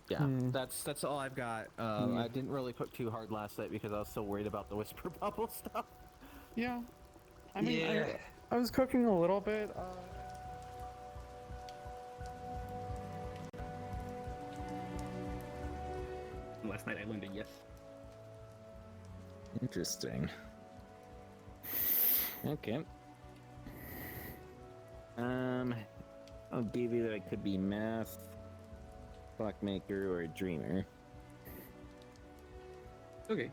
Yeah, that's all I've got. I didn't really put too hard last night because I was so worried about the Whisper Bubble stuff. Yeah. I mean, I was cooking a little bit. Last night I learned a yes. Interesting. Okay. I'll give you that it could be math, clockmaker, or a dreamer. Okay.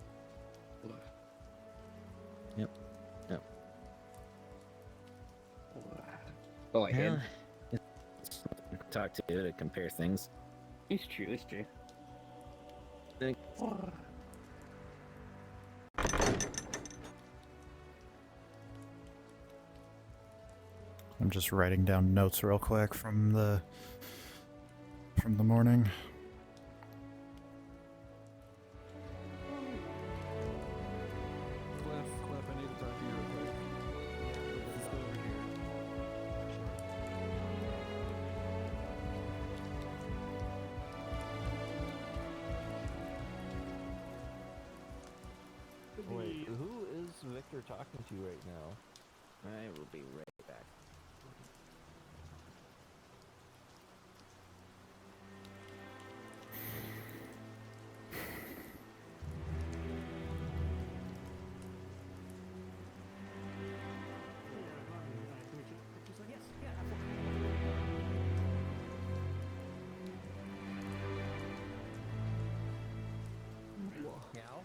Go ahead. Talk to compare things. It's true. It's true. I'm just writing down notes real quick from the morning. Clef, I need to talk to you real quick. Let's go over here. Wait, who is Victor talking to right now? I will be right back. Meow?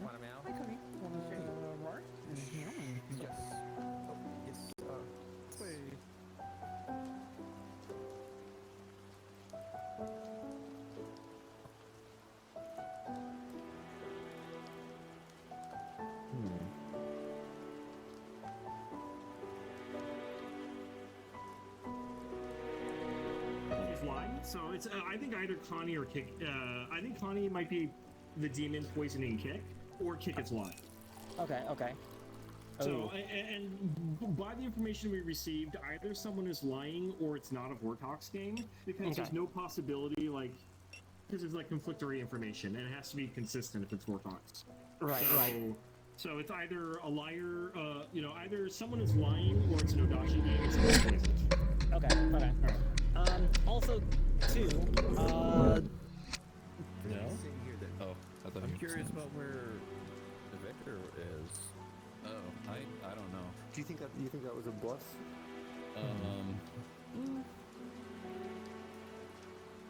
Want a meow? Hi, Cody. Want a roar? Yes. Oh, yes. Wait. He's lying. So it's I think either Connie or Kick. I think Connie might be the demon poisoning Kick, or Kick is lying. Okay. So and by the information we received, either someone is lying or it's not a Vortox game, because there's no possibility because it's conflictory information and it has to be consistent if it's Vortox. Right. So it's either a liar, either someone is lying or it's an Odachi game. And someone's poisoned. Okay. All right. Also, too. No? Oh, I thought I'm curious about where the Victor is. Oh, I don't know. Do you think that was a bluff?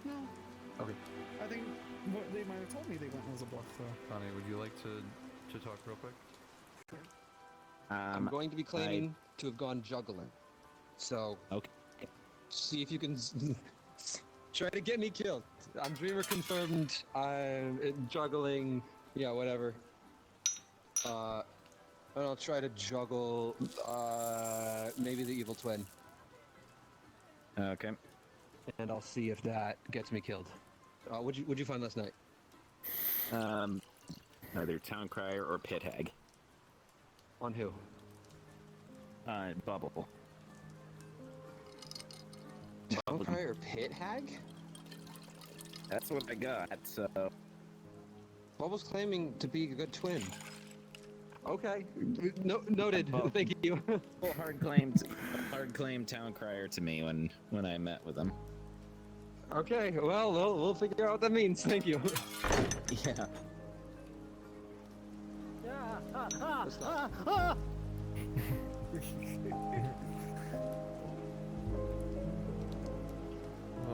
No. Okay. I think what they might have told me they went as a bluff, though. Connie, would you like to talk real quick? I'm going to be claiming to have gone juggling. So, see if you can try to get me killed. I'm Dreamer confirmed. I'm juggling. Yeah, whatever. And I'll try to juggle maybe the evil twin. Okay. And I'll see if that gets me killed. What'd you find last night? Either Town Crier or Pit Hag. On who? Bubble. Town Crier or Pit Hag? That's what I got, so... Bubble's claiming to be a good twin. Okay. Noted. Thank you. Well, hard claimed Town Crier to me when I met with him. Okay, well, we'll figure out what that means. Thank you. Yeah.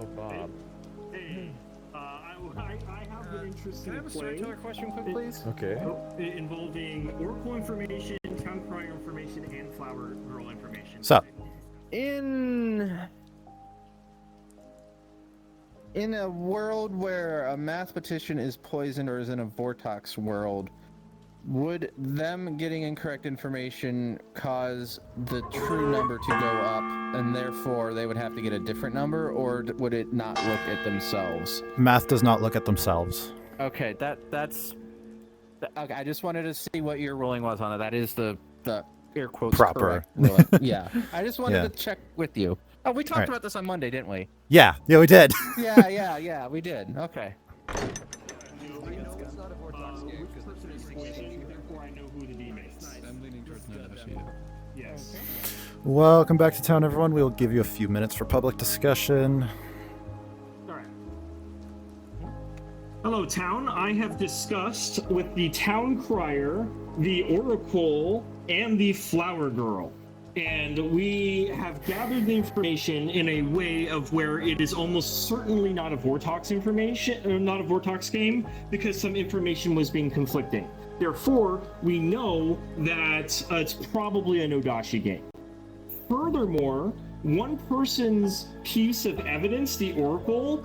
Oh, Bob. Hey, I have an interesting Can I have a storyteller question quick, please? Okay. Involving Oracle information, Town Crier information, and Flower Girl information. So, In a world where a mathematician is poisoned or is in a Vortox world, would them getting incorrect information cause the true number to go up, and therefore they would have to get a different number, or would it not look at themselves? math does not look at themselves. Okay, that's... Okay, I just wanted to see what your ruling was on it. That is the air quotes Proper. correct ruling. Yeah. I just wanted to check with you. Oh, we talked Right. about this on Monday, didn't we? Yeah, we did. Yeah, we did. Okay. I'm leaning towards Nanashi. Yes. Welcome back to town, everyone. We'll give you a few minutes for public discussion. Alright. Hello, town. I have discussed with the Town Crier, the Oracle, and the Flower Girl. And we have gathered the information in a way of where it is almost certainly not a Vortox information, or not a Vortox game, because some information was being conflicting. Therefore, we know that it's probably a Nodashi game. furthermore, one person's piece of evidence, the Oracle,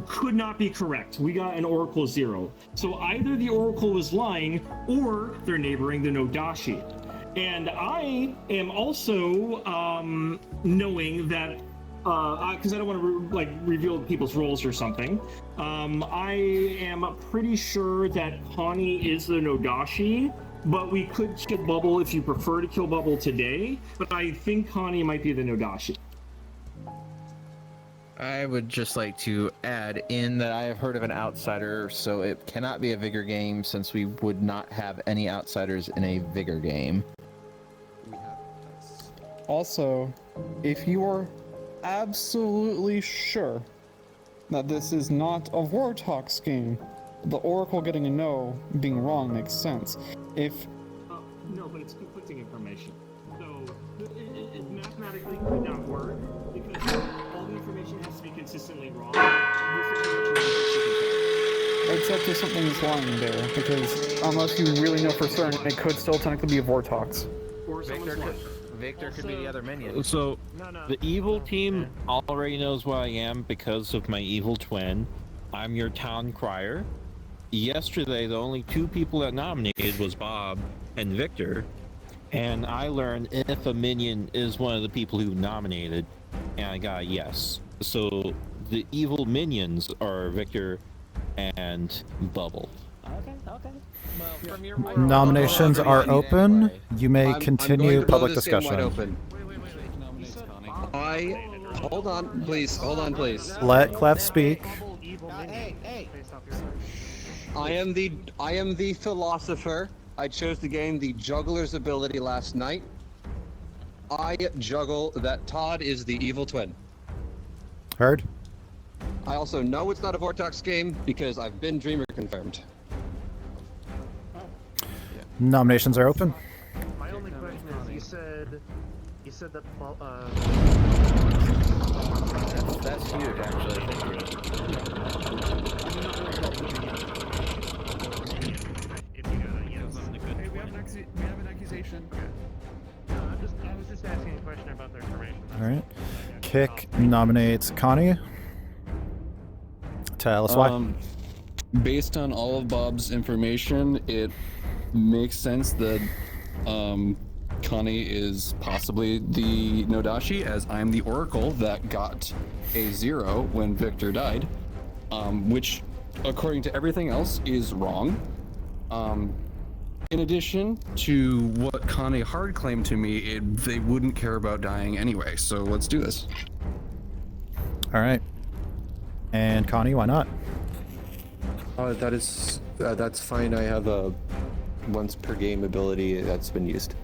could not be correct. We got an Oracle 0. So either the Oracle was lying or they're neighboring the Nodashi. And I am also knowing that, because I don't want to reveal people's roles or something, I am pretty sure that Connie is the Nodashi, but we could kill Bubble if you prefer to kill Bubble today, but I think Connie might be the Nodashi. I would just like to add in that I have heard of an outsider, so it cannot be a Vigor game since we would not have any outsiders in a Vigor game. Also, if you are absolutely sure that this is not a Vortox game, the Oracle getting a no being wrong makes sense. If no, but it's conflicting information. So it mathematically could not work because all the information has to be consistently wrong. Except if something is lying there, because unless you really know for certain, it could still technically be a Vortox. Victor could be the other minion. So, the evil team already knows what I am because of my evil twin. I'm your town crier. Yesterday, the only two people that nominated was Bob and Victor. And I learned if a minion is one of the people who nominated, and I got a yes. So, the evil minions are Victor and Bubble. Okay. Well, from your Nominations are open. You may I'm continue going to blow public this game discussion. wide open. Hold on, please. Let Clef speak. I am the philosopher. I chose the game the juggler's ability last night. I juggle that Todd is the evil twin. Heard? I also know it's not a Vortex game because I've been Dreamer confirmed. Nominations are open. My only question is, you said that That's huge, actually. Thank you. Hey, we have an accusation. I was just asking a question about their information. All right. Kick nominates Connie. Tell us why. Based on all of Bob's information, it makes sense that Connie is possibly the Nodashi, as I'm the Oracle that got a 0 when Victor died, which, according to everything else, is wrong. In addition to what Connie hard claimed to me, they wouldn't care about dying anyway, so let's do this. All right. And Connie, why not? That's fine. I have a once per game ability that's been used.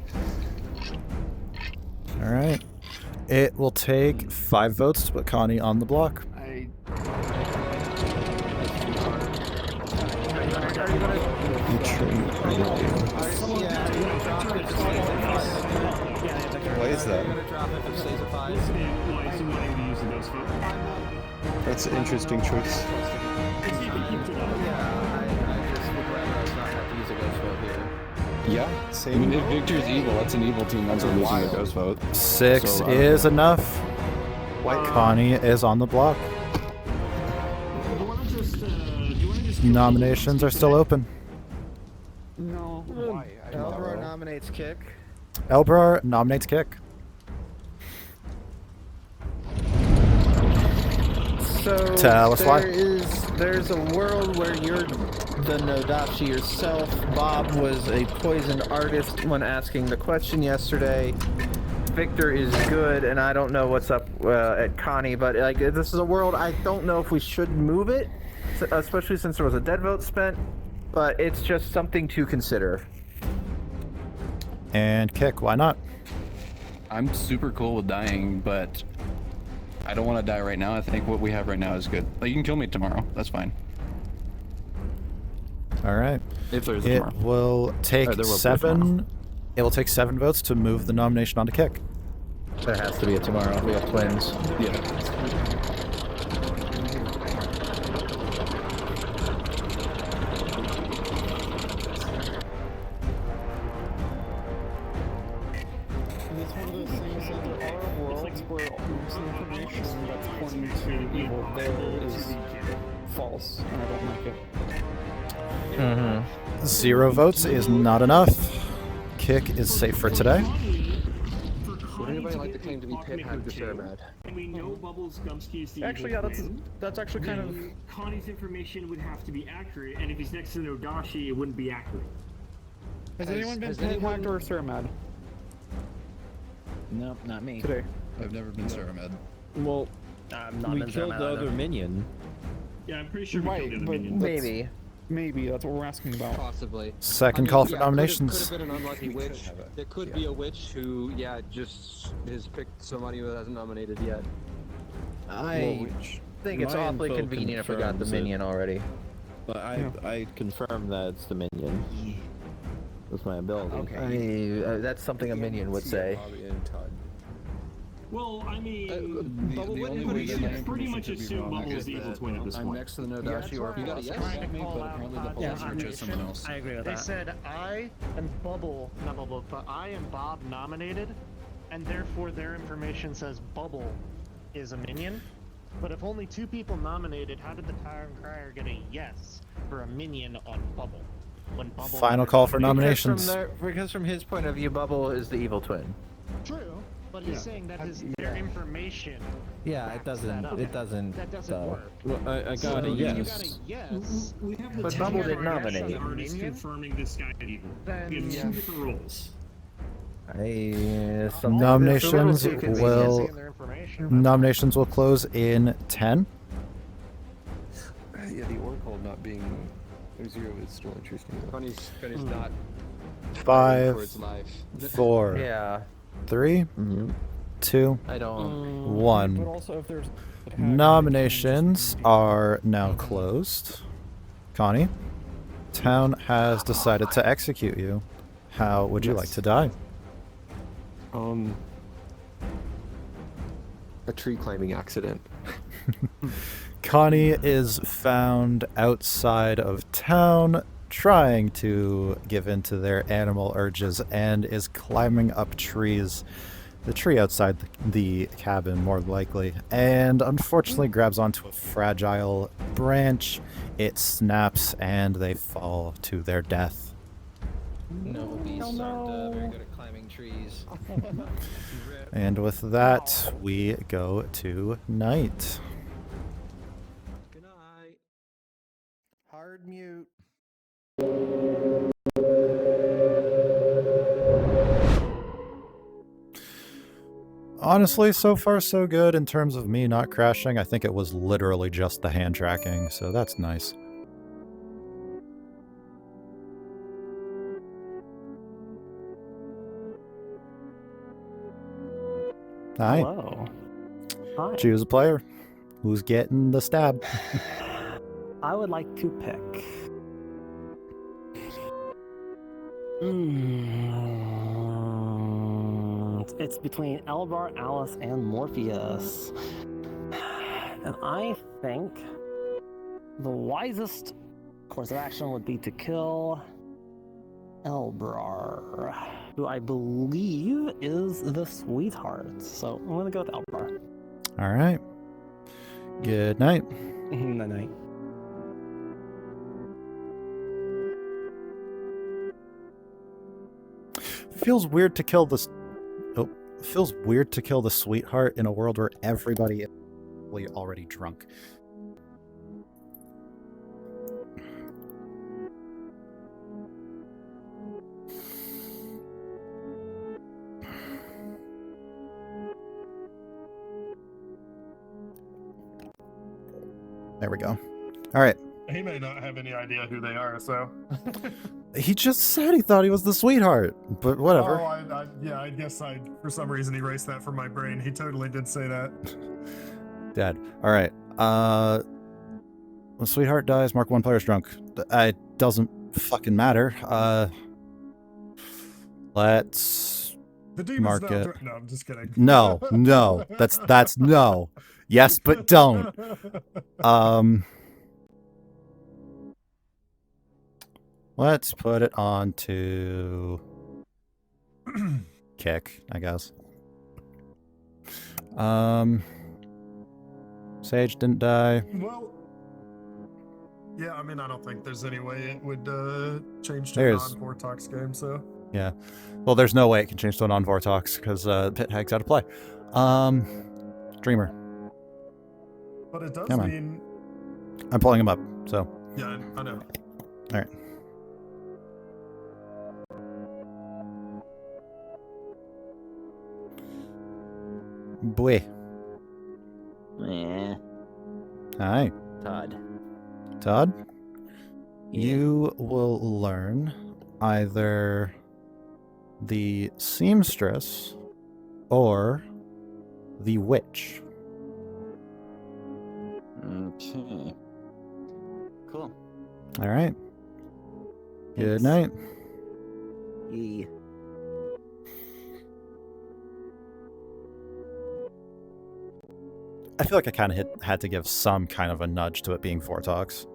All right. It will take 5 votes to put Connie on the block. Why is that? That's an interesting choice. Yeah, same. I mean, if Victor's evil, that's an evil team. That's losing a ghost vote. 6 So, is enough. Connie is on the block. Nominations are still open. No. Elbro nominates Kick. Elbrar nominates Kick. So Tell us why. There's a world where you're the Nodashi yourself. Bob was a poisoned artist when asking the question yesterday. Victor is good, and I don't know what's up at Connie, but like this is a world I don't know if we should move it, especially since there was a dead vote spent. But it's just something to consider. And Kick, why not? I'm super cool with dying, but I don't want to die right now. I think what we have right now is good. Like, you can kill me tomorrow. That's fine. All right. If there's a it tomorrow. will take There will be a 7. It will take 7 votes to move the nomination onto Kick. There has to be a tomorrow. We have twins. Yeah. It's one of those things that there are worlds where most of the information that's pointing to evil there is false, and I don't like it. 0 votes is not enough. Kick is safe for today. Would anybody like to claim to be Pit Hack the Ceramad? And we know Bubbles Gumsky is the Actually, evil yeah, twin, that's actually kind of. then Connie's information would have to be accurate, and if he's next to Nodashi, it wouldn't be accurate. Has anyone been Pit Hacked or Ceramad? Nope, not me. Today. I've never been Ceramad. Well, not we been killed Ceramad the either. other minion. Yeah, I'm pretty sure we killed the other but minion. Maybe. Maybe, that's what we're asking about. Possibly. Second call for nominations. Could have been an unlucky witch. There could be a witch who, just has picked somebody who hasn't nominated yet. I think it's My awfully info convenient if we got the confirms it. minion already. But I confirm that it's the minion. That's my ability. Okay. That's something a minion would say. Well, I mean, the only way we that my should pretty information much could be assume wrong Bubble is is the evil that twin at this I'm point. next to the Nodashi, or if you got a yes, me, but apparently the polls are just someone else. I agree with They that. said I and not Bubble, but I and Bob nominated, and therefore their information says Bubble is a minion. But if only 2 people nominated, how did the Town Crier get a yes for a minion on Bubble? When Bubble Final call for nominations. Because from his point of view, Bubble is the evil twin. True, but he's saying that their information. Yeah, it doesn't. It doesn't. That doesn't work. Well, I So got a if you yes. got a yes. We have the But Town Bubble did Crier nominate. and the artist Minion? confirming this guy is evil. Then, We have yeah. 2 different roles. Nominations will nominations will close in 10. Yeah, the Oracle not being 0 is still interesting. Connie's not 5, for its life. 4, Yeah. 3, 2, I don't. 1. But also, if there's Nominations are now closed. Connie, Town has decided to execute you. How would you like to die? A tree climbing accident. Connie is found outside of town trying to give in to their animal urges and is climbing up trees. The tree outside the cabin, more likely, and unfortunately grabs onto a fragile branch. It snaps and they fall to their death. No, beasts aren't very good at climbing trees. And with that, we go to night. Good night. Hard mute. Honestly, so far so good in terms of me not crashing. I think it was literally just the hand tracking, so that's nice. Hi. Hello. Hi. Choose a player. Who's getting the stab? I would like to pick. It's between Elbar, Alice, and Morpheus. And I think the wisest course of action would be to kill Elbrar, who I believe is the sweetheart. So I'm gonna go with Elbrar. All right. Good night. Night night. Feels weird to kill this. Oh, feels weird to kill the sweetheart in a world where everybody is already drunk. There we go. All right. He may not have any idea who they are, so. He just said he thought he was the sweetheart, but whatever. Oh, yeah, I guess I, for some reason, erased that from my brain. He totally did say that. Dad. All right. When sweetheart dies, mark one player's drunk. It doesn't fucking matter. Let's The demon's mark now it. No, I'm just kidding. No, no. That's no. Yes, but don't. Let's put it on to kick, I guess. Sage didn't die. Well, yeah, I mean, I don't think there's any way it would change to a There's- non-Vortox game, so. Yeah. Well, there's no way it can change to a non-Vortox because Pit Hag's out of play. Dreamer. But it does Come on. mean. I'm pulling him up, so. Yeah, I know. All right. Boy. Yeah. Hi. Todd. Todd? You will learn either the seamstress or the witch. Okay. Cool. All right. Good night. Yeah. I feel like I kind of had to give some kind of a nudge to it being Vortox.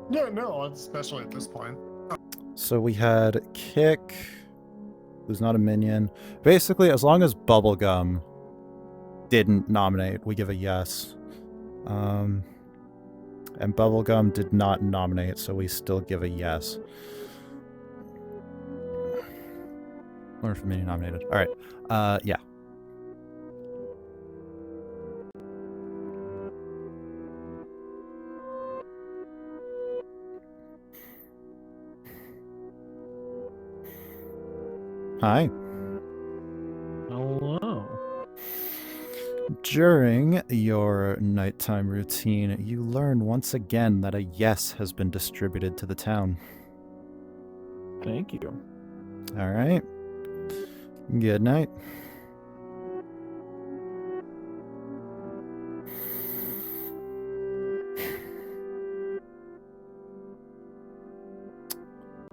Yeah, no, especially at this point. So we had Kick, who's not a minion. Basically, as long as Bubblegum didn't nominate, we give a yes. And Bubblegum did not nominate, so we still give a yes. Wonder if a minion nominated. All right. Yeah. Hi. Hello. During your nighttime routine, you learn once again that a yes has been distributed to the town. Thank you. All right. Good night.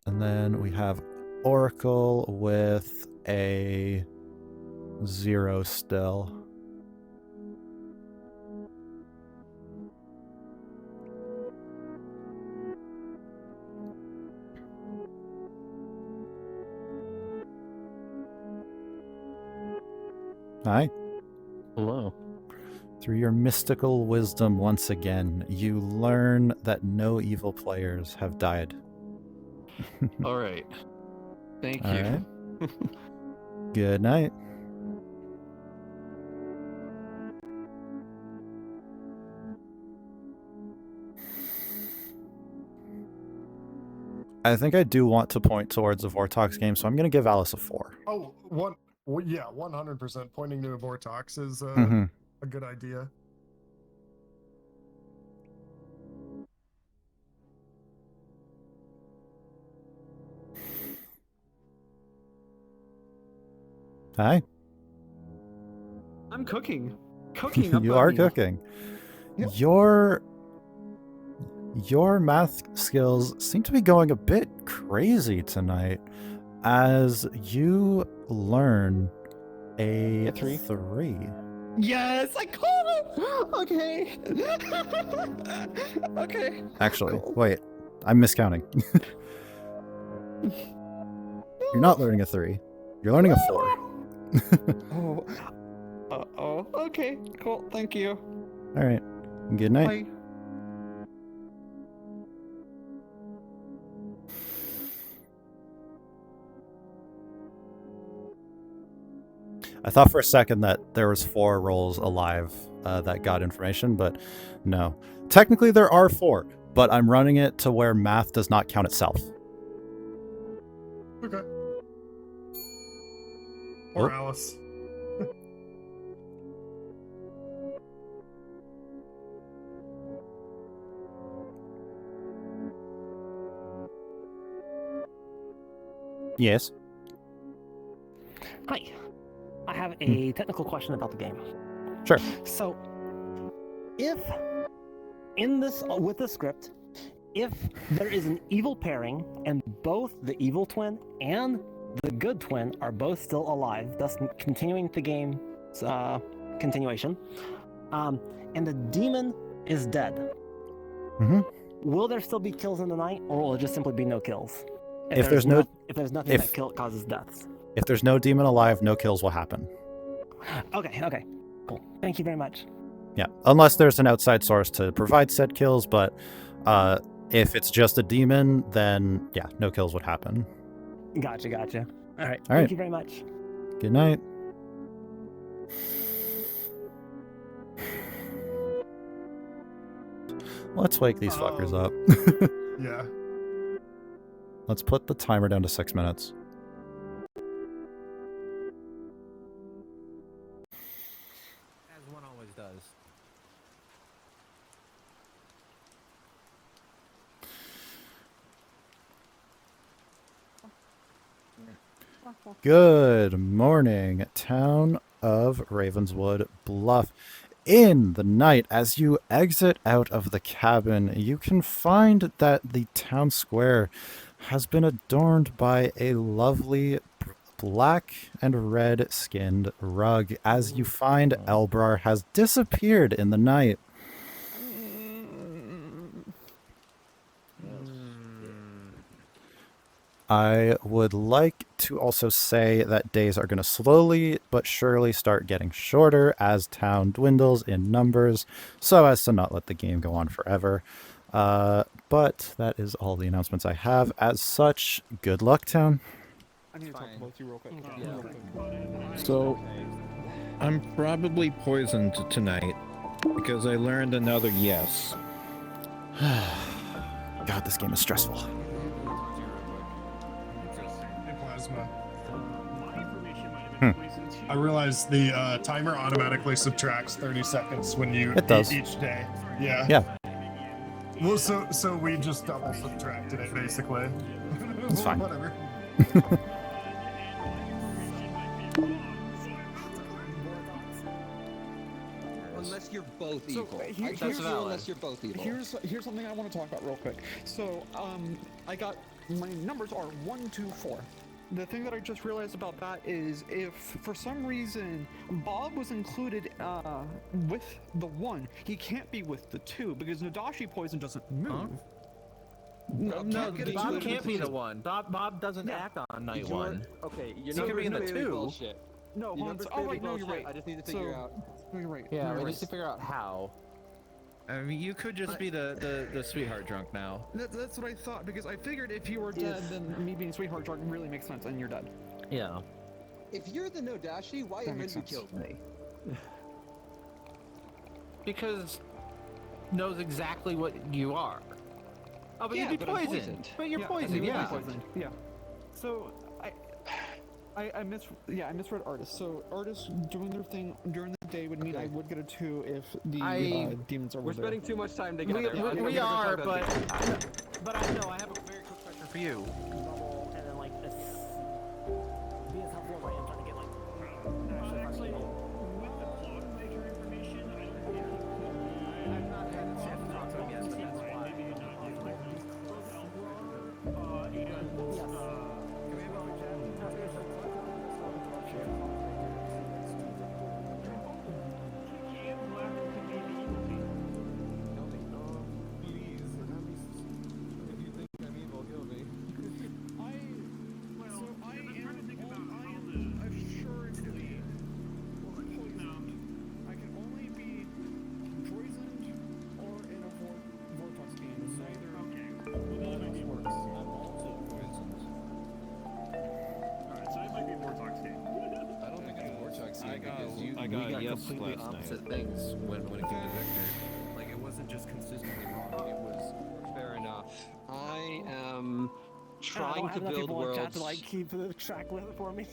And then we have Oracle with a 0 still. Hi. Hello. Through your mystical wisdom once again, you learn that no evil players have died. All right. Thank All you. right. Good night. I think I do want to point towards a Vortox game, so I'm going to give Alice a 4. Oh, yeah, 100%. Pointing to a Vortox is a good idea. Hi. I'm cooking. Cooking up You a are meal. cooking. Yep. Your math skills seem to be going a bit crazy tonight as you learn a 3. Yes, I called it. Okay. Okay. Actually, wait. I'm miscounting. You're not learning a 3. You're learning a 4. Oh. Uh-oh. Okay. Cool. Thank you. All right. Good night. Bye. I thought for a second that there was 4 rolls alive that got information, but no. Technically there are 4, but I'm running it to where math does not count itself. Okay. Or Oh. Alice. Yes. Hi. I have a technical question about the game. Sure. So, if in this with the script, if there is an evil pairing and both the evil twin and the good twin are both still alive, thus continuing the game's continuation, and the demon is dead, will there still be kills in the night, or will it just simply be no kills? If there's nothing that causes deaths. If there's no demon alive, no kills will happen. Okay, cool. Thank you very much. Yeah, unless there's an outside source to provide said kills, but if it's just a demon, then yeah, no kills would happen. Gotcha. All right. All right. Thank you very much. Good night. Let's wake these fuckers up. Yeah. Let's put the timer down to 6 minutes. As one always does. Good morning, town of Ravenswood Bluff. In the night, as you exit out of the cabin, you can find that the town square has been adorned by a lovely black and red skinned rug, as you find Elbrar has disappeared in the night. I would like to also say that days are going to slowly but surely start getting shorter as town dwindles in numbers, so as to not let the game go on forever. But that is all the announcements I have. As such, good luck, town. I need to talk about you real quick. So, I'm probably poisoned tonight because I learned another yes. God, this game is stressful. Plasma. I realize the timer automatically subtracts 30 seconds when you It does. eat each day. Yeah. Yeah. Well, so we just double subtracted it basically. It's fine. Whatever. Unless you're both So, evil. here's That's valid. unless you're both evil. Here's something I want to talk about real quick. So, I got my numbers are 1, 2, 4. The thing that I just realized about that is if for some reason Bob was included with the 1, he can't be with the 2 because Nadashi poison doesn't move. No, Bob can't be the 1. Bob doesn't act on night 1. Okay, you're So not he can be in the clearly 2. bullshit. No, You hold on. know, Oh clearly wait, no, you're bullshit. right. I just need to figure out. No, you're right. Yeah, you're we right. need to figure out how. I mean, you could just be the sweetheart drunk now. That's what I thought because I figured if you were dead, then me being sweetheart drunk really makes sense, and you're dead. Yeah. If you're the Nodashi, why That haven't makes you sense. killed me? Because knows exactly what you are. Oh, but Yeah, you'd be but I'm poisoned. poisoned. But you're Yeah, poisoned, and you would yeah. be poisoned, yeah. So I misread artists. So artists doing their thing during the day would mean I would get a 2 if the demons are We're there. spending too much time together. We are, but I know I have a very quick question for you. Bubble, and then like this. Be as helpful as I am trying to get like. Actually, with the clock maker information, I don't think I've not had a chance to talk to him yet, so that's why. I got we got yes completely last opposite night. things when it came to Vector. Like it wasn't just consistently wrong. It was Fair enough. I am I trying don't to have enough build people in chat worlds. to like keep the track with it for me.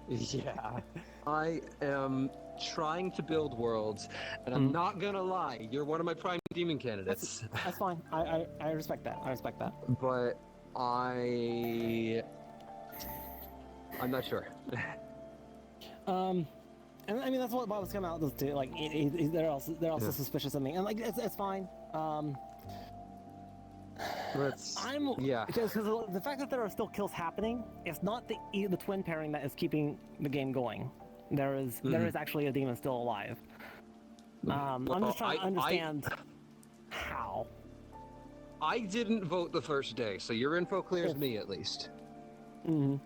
Yeah. I am trying to build worlds, and I'm not gonna lie, you're one of my prime demon candidates. That's fine. I respect that. I respect that. But I'm not sure. And I mean that's what Bob was coming out with too. Like they're also suspicious of me, and like it's fine. Yeah. Because the fact that there are still kills happening, it's not the twin pairing that is keeping the game going. There is actually a demon still alive. I'm just trying to understand how. I didn't vote the first day, so your info clears me at least. Mm-hmm.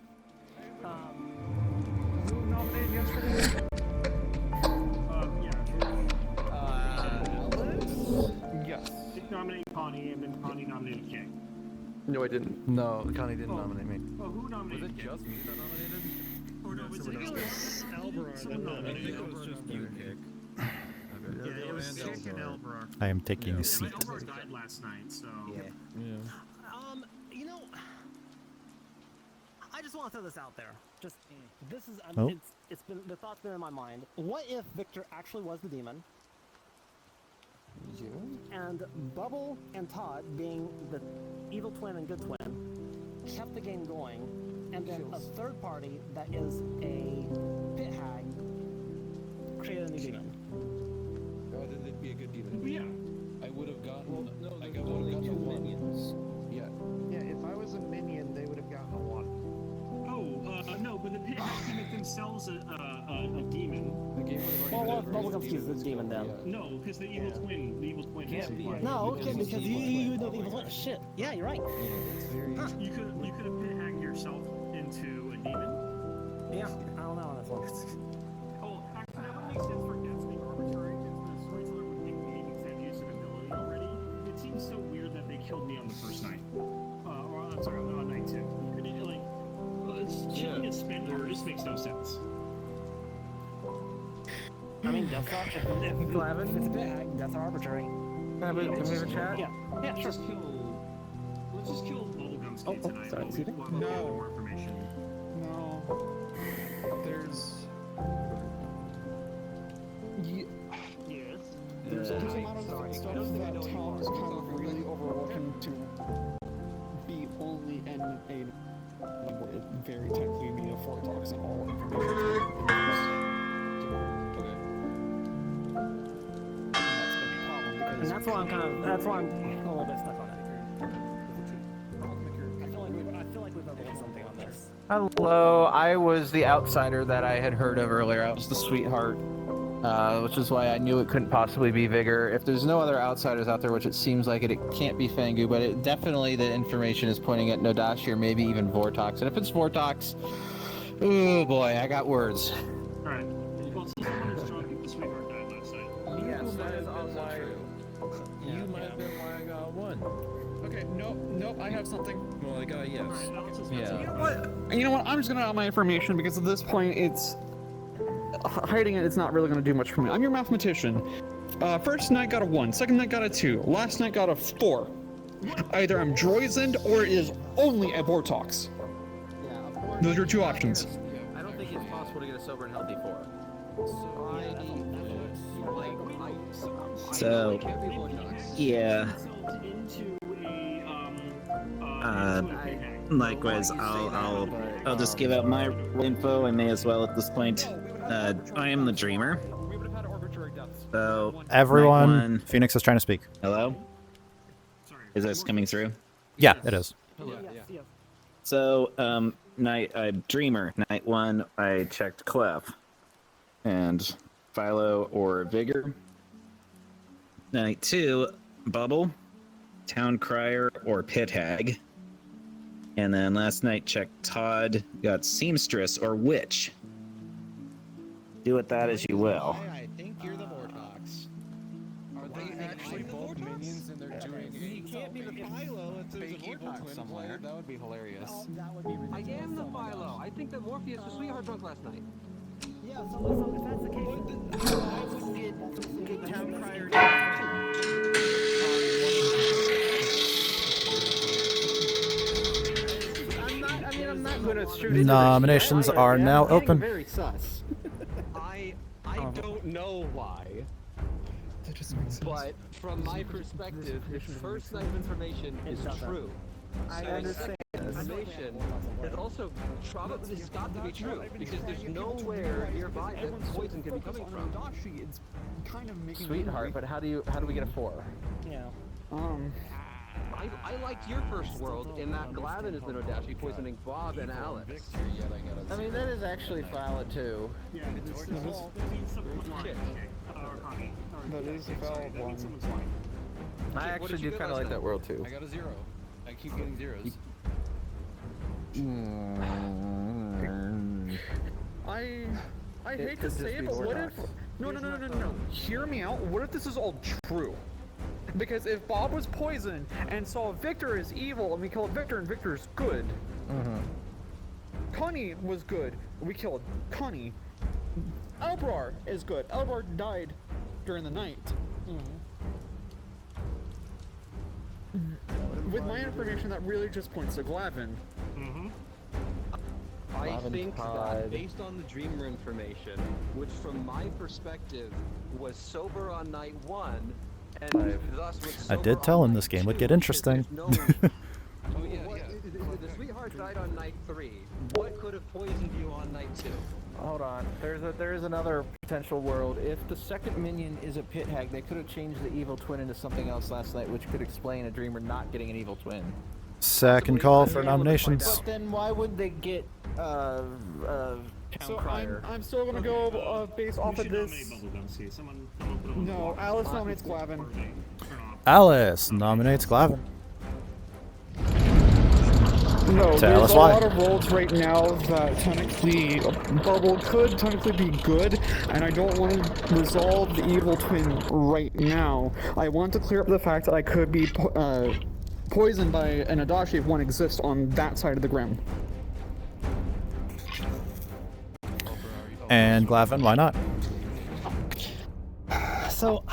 yesterday? Yes. Dick nominated Connie, and then Connie nominated King. No, I didn't. No, Connie didn't nominate me. Oh, who nominated? Was it just me that nominated? Or no, was it Albrar that nominated. It was just you, Kick. Yeah, it was Kick and Elbrar. I am taking a Yeah, seat. but Elbrar died last night, so. You know, I just want to throw this out there. Just this is Oh. it's been the thought's been in my mind. What if Victor actually was the demon? And Bubble and Todd, being the evil twin and good twin, kept the game going, and then a third party that is a pit hag created a new demon. Oh, then they'd be a good demon. Yeah. I would have gotten. Well, no, I there's would have only gotten a two one. minions. Yeah. Yeah, if I was a minion, they would have gotten a 1. Oh, no, but the pit hags can make themselves a demon. The game would have Well, already been Bubblegum's over. is the demon then. No, because the evil twin has to be. No, okay, because you know the evil twin. Shit. Yeah, you're right. Huh. You could have pit hacked yourself into a demon. Yeah, I don't know on this one. Oh, actually, that would make sense for deaths being arbitrary, because the storyteller would pick me because they've used an ability already. It seems so weird that they killed me on the first night. Or I'm sorry, on night 2. Killing a spender just makes no sense. I mean, deaths are if it's a pit hag, deaths are arbitrary. Can we have a chat? Yeah, yeah, sure. Let's just kill Bubblegum's kid tonight. sorry, excuse me? We'll have a little more information. No. There's. Yes. There's a lot of stuff that Tom is kind of really overlooking to be only in a would very technically be a Vortox and all information. And that's why I'm a little bit stuck on it. I feel like we've overlooked something on this. Hello, I was the outsider that I had heard of earlier. I was the sweetheart, which is why I knew it couldn't possibly be Vigor. If there's no other outsiders out there, which it seems like it can't be Fangu, but it definitely the information is pointing at Nodashi or maybe even Vortox. And if it's Vortox, oh boy, I got words. Alright. Well, since someone's drunk, the sweetheart died last night. Yes, that is on my... You might have been why I got 1. Okay, nope, I have something. Well, I got a yes. Yeah. You know what? I'm just gonna out my information because at this point, it's hiding it. It's not really gonna do much for me. I'm your mathematician. First night got a 1. Second night got a 2. Last night got a 4. Either I'm Droizened or it is only a Vortox. Those are your 2 options. I don't think it's possible to get a sober and healthy 4. So, yeah. Likewise, I'll just give out my info. I may as well at this point. I am the dreamer. So Everyone, Phoenix is trying to speak. Hello. Is this coming through? Yeah, it is. So, Dreamer. Night 1, I checked Clef and Philo or Vigor. Night 2, Bubble, Town Crier or Pit Hag. And then last night checked Todd, got Seamstress or Witch. Do with that as you will. I think you're the Vortox. Are they actually both minions and they're doing You can't be the Philo if there's a Vortox somewhere. That would be hilarious. I am the Philo. I think that Morpheus was sweetheart drunk last night. Yeah, so if that's the case, I would get Town Crier I'm not gonna shoot into Nominations this. are now open. Very sus. I don't know why. That just makes sense. But from my perspective, if first night of information is true, I understand. information is also probably got to be true because there's nowhere nearby that poison can be coming from. It's kind of making Sweetheart, but how do we get a 4? Yeah. I liked your first world in that Glavin is the Nodashi poisoning Bob and Alex. I mean, that is actually valid too. Yeah, it's shit. That is a valid one. I actually do kind of like that world too. I got a 0. I keep getting 0s. I hate to say it, but what if... No. Hear me out. What if this is all true? Because if Bob was poisoned and saw Victor as evil and we killed Victor and Victor is good. Connie was good. We killed Connie. Elbrar is good. Elbrar died during the night. With my information, that really just points to Glavin. I think that based on the dreamer information, which from my perspective was sober on night 1, and thus was I sober did tell on him night this game would 2, get interesting. The sweetheart died on night 3. What could have poisoned you on night 2? Hold on. There's another potential world. If the second minion is a pit hag, they could have changed the evil twin into something else last night, which could explain a dreamer not getting an evil twin. Second call for nominations. But then why would they get So I'm still gonna go based off of this. No, Alice nominates Glavin. Alice nominates Glavin. No, Tell there's us a why. lot of roles right now that technically Bubble could technically be good, and I don't want to resolve the evil twin right now. I want to clear up the fact that I could be poisoned by an Adachi if one exists on that side of the grim. And Glavin, why not? So,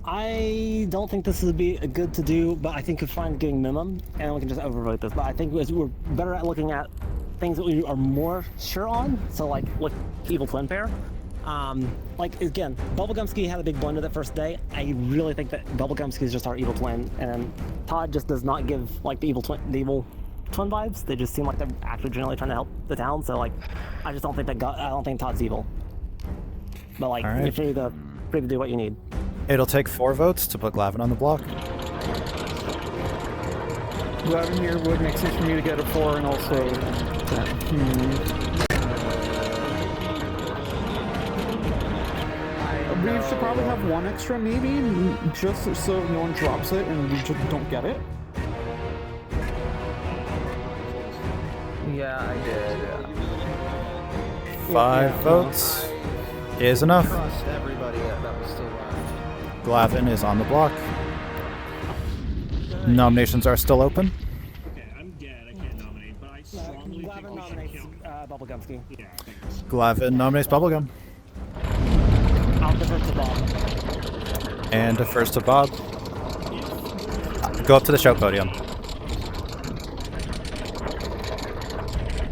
I don't think this would be good to do, but I think it's fine getting minimum, and we can just overvote this. But I think we're better at looking at things that we are more sure on. So, like evil twin pair. Like again, Bubblegumski had a big blunder that first day. I really think that Bubblegumski is just our evil twin, and Todd just does not give like the evil twin vibes. They just seem like they're actually generally trying to help the town. So like, I just don't think I don't think Todd's evil. But like, right. you're free to do what you need. It'll take 4 votes to put Glavin on the block. Glavin here would make sense for me to get a 4, and also we should probably have 1 extra, maybe, just so no one drops it and we just don't get it. Yeah, I did. 5 votes is enough. Trust everybody that was still left. Glavin is on the block. Nominations are still open. Okay, I'm dead. I can't nominate, but I strongly think we should kill. Bubblegumski. Yeah, thanks. Glavin nominates Bubblegum. I'll defer to Bob. And defers to Bob. Go up to the show podium.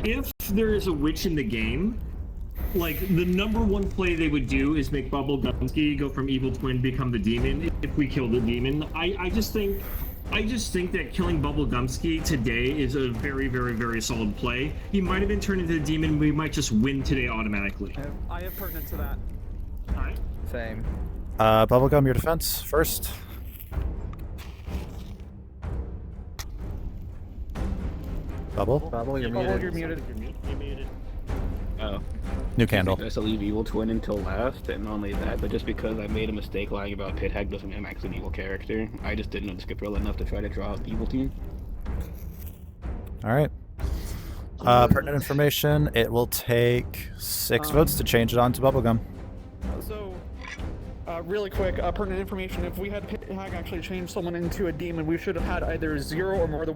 If there is a witch in the game, like the #1 play they would do is make Bubblegumski go from evil twin become the demon if we kill the demon. I just think that killing Bubblegumski today is a very, very, very solid play. He might have been turned into the demon. We might just win today automatically. I have pertinent to that. Alright. Same. Bubblegum, your defense first. Bubble? You're muted. You're muted. You're muted. Oh. New candle. I still leave evil twin until last, and not only that, but just because I made a mistake lying about Pit Hag doesn't mean I'm actually an evil character. I just didn't know the script well enough to try to draw out the evil team. Alright. Pertinent information. It will take 6 votes to change it on to Bubblegum. So, really quick, pertinent information. If we had Pit Hag actually change someone into a demon, we should have had either 0 or more than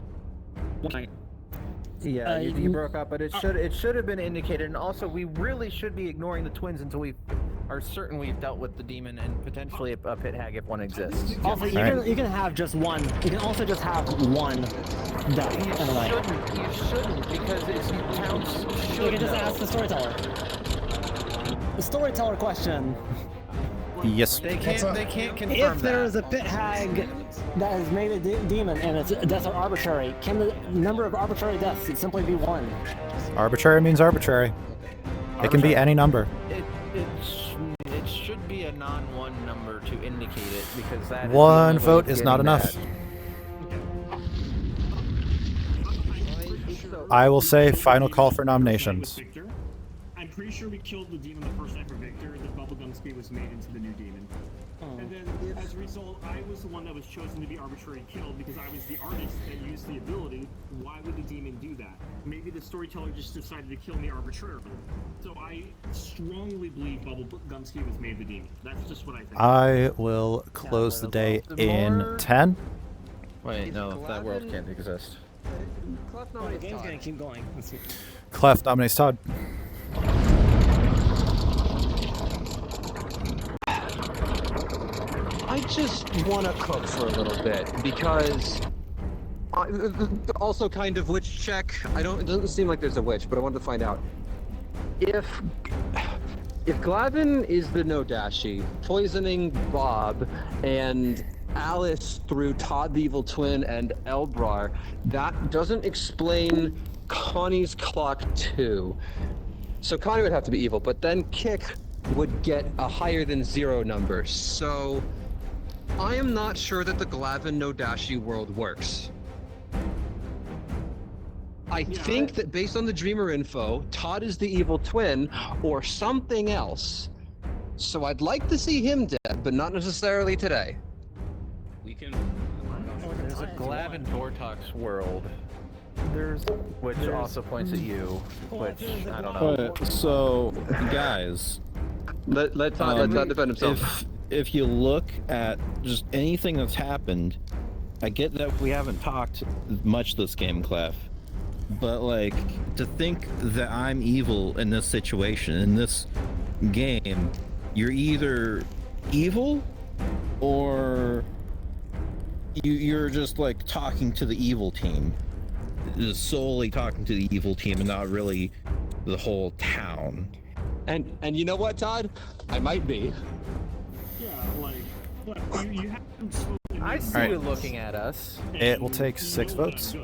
1 night. Yeah, you broke up, but it should have been indicated, and also we really should be ignoring the twins until we are certain we've dealt with the demon and potentially a pit hag if one exists. Also, you can have just one. You can also just have one death in the night. You shouldn't, because it counts. You can just ask the storyteller. The storyteller question. Yes. They can't confirm If there is a pit hag that has made a demon and its deaths are arbitrary, can the number of arbitrary deaths simply be 1? Arbitrary means arbitrary. It can be any number. It should be a non-1 number to indicate it, because that 1 vote is not enough. I will say final call for nominations. I'm pretty sure we killed the demon the first night for Victor. The Bubblegumsky was made into the new demon. And then, as a result, I was the one that was chosen to be arbitrarily killed because I was the artist that used the ability. Why would the demon do that? Maybe the storyteller just decided to kill me arbitrarily. So I strongly believe Bubblegumsky was made the demon. That's just what I think. I will close the day in 10. Wait, no, that world can't exist. The game's gonna keep going. Let's see. Clef nominates Todd. I just want to cook for a little bit because also kind of witch check. It doesn't seem like there's a witch, but I wanted to find out if Glavin is the Nodashi poisoning Bob and Alice through Todd the Evil Twin and Elbrar, that doesn't explain Connie's clock too. So Connie would have to be evil, but then Kick would get a higher than 0 number. So I am not sure that the Glavin Nodashi world works. I think that based on the Dreamer info, Todd is the evil twin or something else. So I'd like to see him dead, but not necessarily today. We can. There's a Glavin Vortox world. Which also points at you, which I don't know. But, so, guys, let Todd defend himself. If you look at just anything that's happened, I get that we haven't talked much this game, Clef, but like to think that I'm evil in this situation, in this game, you're either evil or you're just like talking to the evil team. Just solely talking to the evil team and not really the whole town. And you know what, Todd? I might be. Yeah, like, but you haven't spoken. I see you looking at us. It will take 6 votes.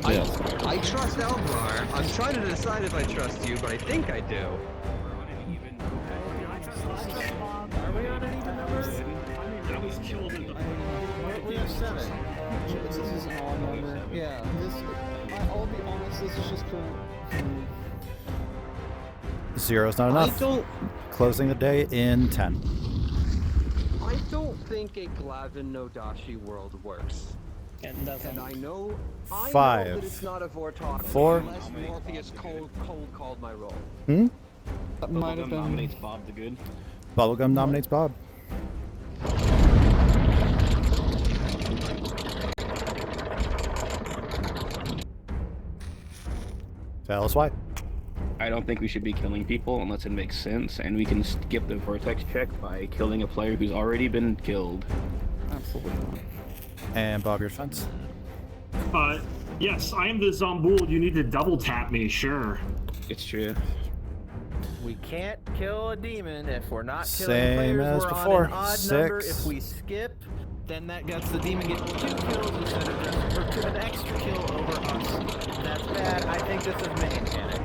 I trust Elbrar. I'm trying to decide if I trust you, but I think I do. Are we on an even number? I was killed in the. We have 7. This is an odd number. Yeah. I'll be honest, this is just current. 0 is not enough. Closing the day in 10. I don't think a Glavin Nodashi world works. And I know that it's not a Vortox 4. unless Morpheus cold called my role. That might have been. Nominates Bob the Good. Bubblegum nominates Bob. Tell us why. I don't think we should be killing people unless it makes sense, and we can skip the vortex check by killing a player who's already been killed. Absolutely not. And Bob, your defense. Yes, I am the Zombool. You need to double tap me, sure. It's true. We can't kill a demon if we're not killing Same players. as We're before. on an odd number. 6. If we skip, then that gets the demon getting 2 kills instead of just an extra kill over us. That's bad. I think this is mini panic.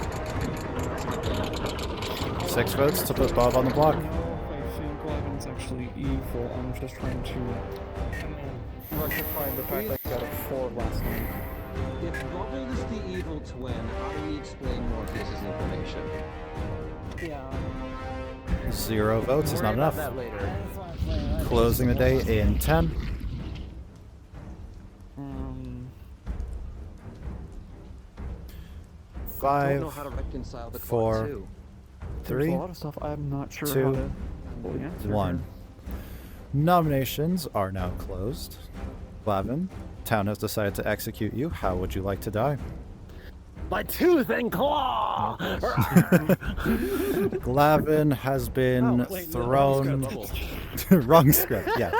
6 votes to put Bob on the block. No, I think Glavin's actually evil. I'm just trying to rectify the fact that I got a 4 last night. If Bubble is the evil twin, how do we explain Morpheus' information? Yeah. 0 votes is not Worry about enough. that later. Closing the day in 10. 5. I don't know how to reconcile the 4. clock too. 3. There's a lot of stuff I'm not sure 2. how to fully answer 1. Nominations are now closed. Glavin, town has decided to execute you. How would you like to die? My tooth and claw! Glavin has been thrown. Wrong script, yeah.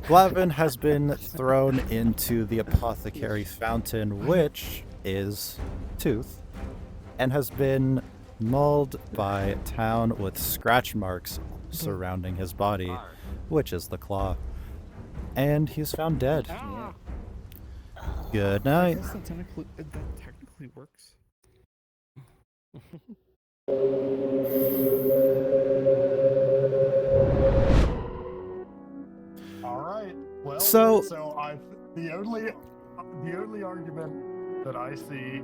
Glavin has been thrown into the apothecary fountain, which is Tooth, and has been mauled by town with scratch marks surrounding his body, which is the claw. And he's found dead. Good night. That technically works. All right. Well, So the only argument that I see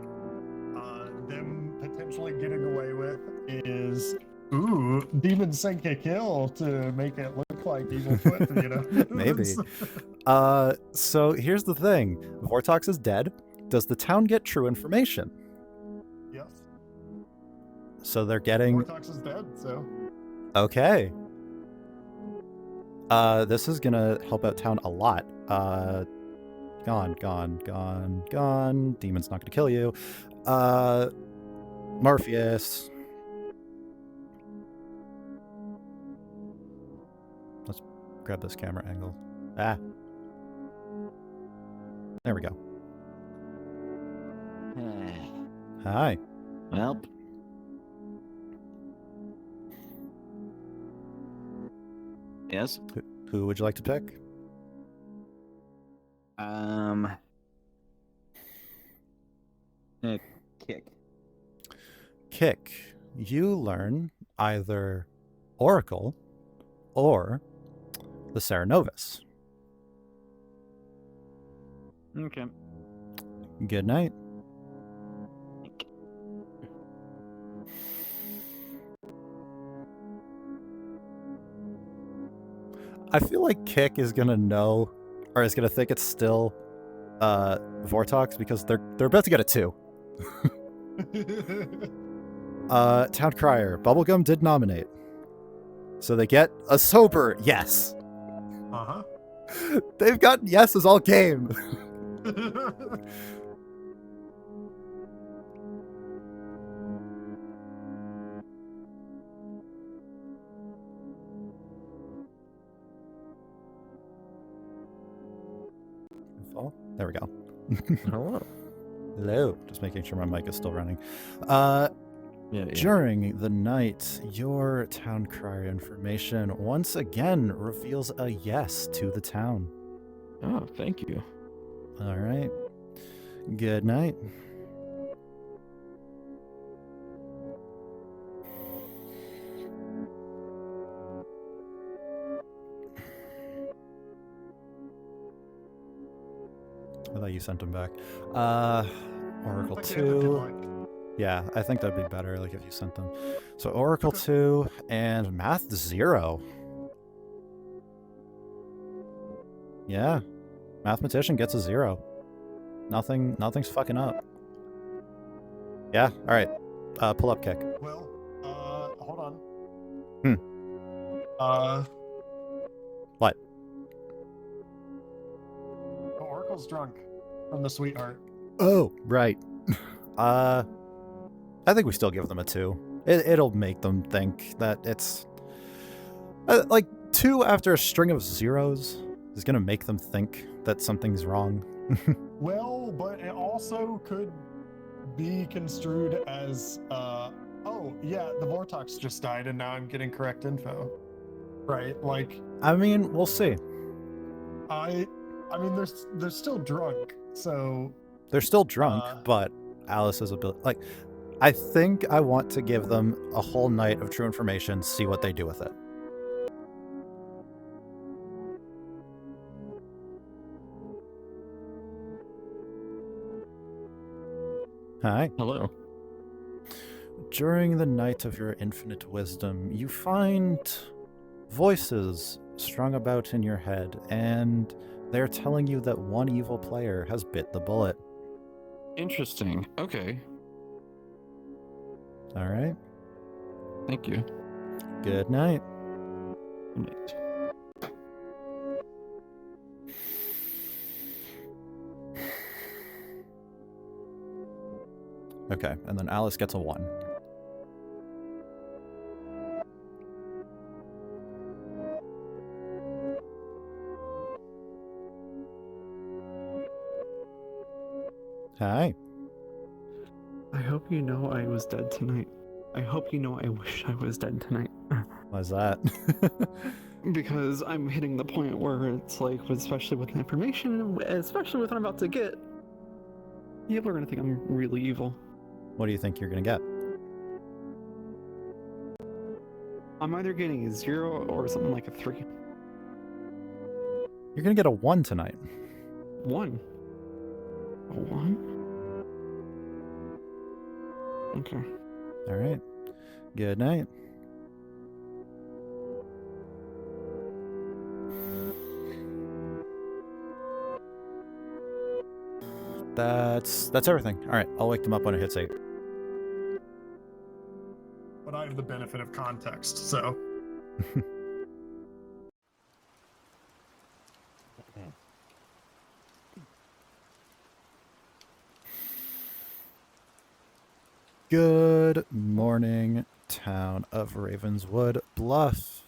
them potentially getting away with is, ooh, demon sink a kill to make it look like evil twin, you know? Maybe. So here's the thing. Vortox is dead. Does the town get true information? Yes. So they're getting... Vortox is dead, so... Okay. This is gonna help out town a lot. Gone. Demon's not gonna kill you. Morpheus. Let's grab this camera angle. Ah. There we go. Hi. Well. Yes. Who would you like to pick? Kick. Kick. You learn either Oracle or the Ceranovis. Okay. Good night. I feel like Kick is gonna know, or is gonna think it's still Vortox because they're about to get a 2. Town Crier. Bubblegum did nominate. So they get a sober yes. Uh-huh. They've gotten yeses all game. There we go. Hello. Hello. Just making sure my mic is still running. Yeah. During the night, your town crier information once again reveals a yes to the town. Oh, thank you. All right. Good night. I thought you sent him back. Oracle 2. Yeah, I think that'd be better, like if you sent them. So Oracle 2 and Math 0. Yeah, Mathematician gets a 0. Nothing's fucking up. Yeah, all right. Pull up Kick. Well, hold on. What? The Oracle's drunk from the Sweetheart. Oh, right. I think we still give them a 2. It'll make them think that it's... like, 2 after a string of zeros is going to make them think that something's wrong. Well, but it also could be construed as, oh, yeah, the Vortox just died and now I'm getting correct info. Right? Like... I mean, we'll see. I mean, they're still drunk, so... They're still drunk, but Alice's ability... Like, I think I want to give them a whole night of true information, see what they do with it. Hi. Hello. During the night of your infinite wisdom, you find voices strung about in your head, and they're telling you that one evil player has bit the bullet. Interesting. Okay. All right. Thank you. Good night. Good night. Okay, and then Alice gets a 1. Hi. I hope you know I was dead tonight. I hope you know I wish I was dead tonight. Why's that? Because I'm hitting the point where it's like, especially with the information, especially with what I'm about to get, people are going to think I'm really evil. What do you think you're going to get? I'm either getting a 0 or something like a 3. You're going to get a 1 tonight. 1? A 1? Okay. All right. Good night. That's everything. All right, I'll wake them up when it hits 8. But I have the benefit of context, so. Good morning, town of Ravenswood Bluff.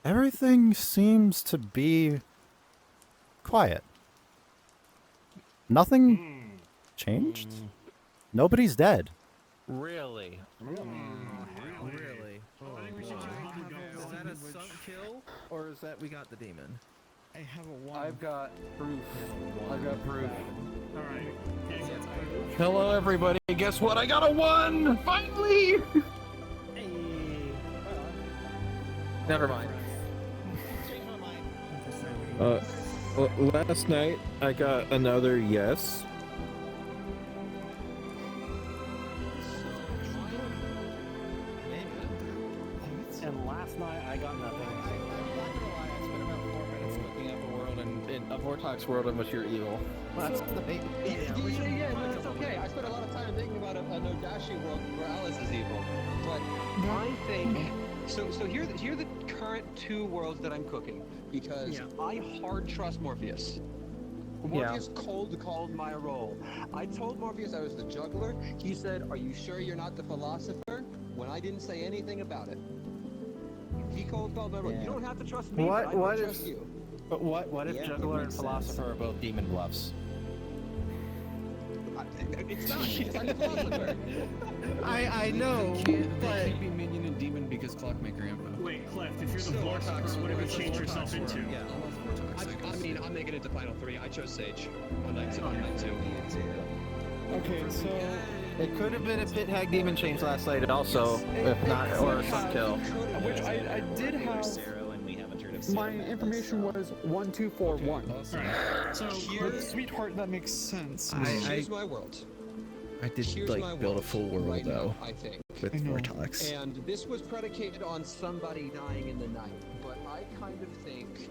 Everything seems to be quiet. Nothing changed? Nobody's dead. Really? Really? Is that a sunk kill, or is that we got the demon? I have a 1. I've got proof. I've got proof. All right. Hello, everybody. Guess what? I got a 1! Finally! Never mind. Last night I got another yes. And last night I got nothing. In a Vortex world in which you're evil. That's the main. Yeah, no, it's okay. I spent a lot of time thinking about a Nodashi world where Alice is evil. But I think so here are the current 2 worlds that I'm cooking because I hard trust Morpheus. Morpheus cold called my role. I told Morpheus I was the juggler. He said, "Are you sure you're not the philosopher?" When I didn't say anything about it. He cold called my role. You don't have to trust me, but I don't trust you. But what if juggler and philosopher are both demon bluffs? It's not. I'm the philosopher. I know, They can't be minion and demon because Clockmaker info. Wait, Clef, if you're the philosopher, what have you changed yourself into? Yeah, I mean, I'm making it to final 3. I chose Sage on night 2. Okay, so it could have been a pit hag demon change last night also, if not, or a sunk kill. Which I did have. My information was 1241. Alright, so With Sweetheart, that makes sense. Here's my world. I did build a full world right though. now, I think. With Vortex. And this was predicated on somebody dying in the night. But I kind of think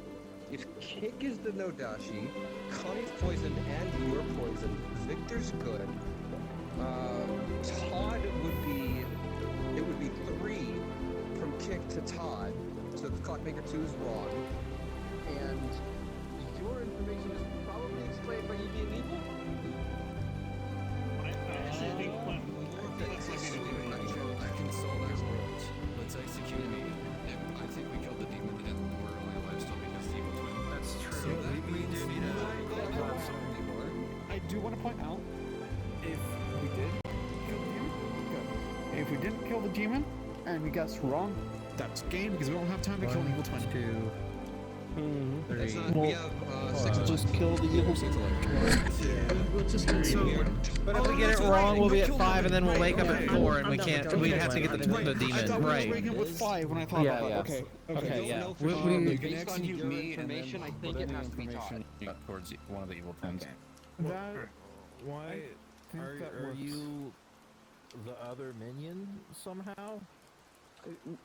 if Kick is the Nodashi, Connie's poisoned and you're poisoned, Victor's good. Todd would be 3 from Kick to Todd. So the Clockmaker 2 is wrong. And your information is probably explained by you being evil? I actually think I can solve that world. Let's execute me. And I think we killed the demon and we're only alive still because the evil twin. That's true. So we do need to I do want to point out, if we did kill the demon, good. If we didn't kill the demon, and we guessed wrong, that's game because we don't have time to kill the evil twin. 2, 3. We have 6 Just kill the evil But if we get it wrong, we'll be at 5, and then we'll wake up at 4, and we can't. We'd have to get the I demon. thought we were Right. waking up with 5 when I thought about that. Okay. Yeah. Based on your information, I think it has to be Todd. towards one of the evil twins. That, Why think that are works. you the other minion somehow?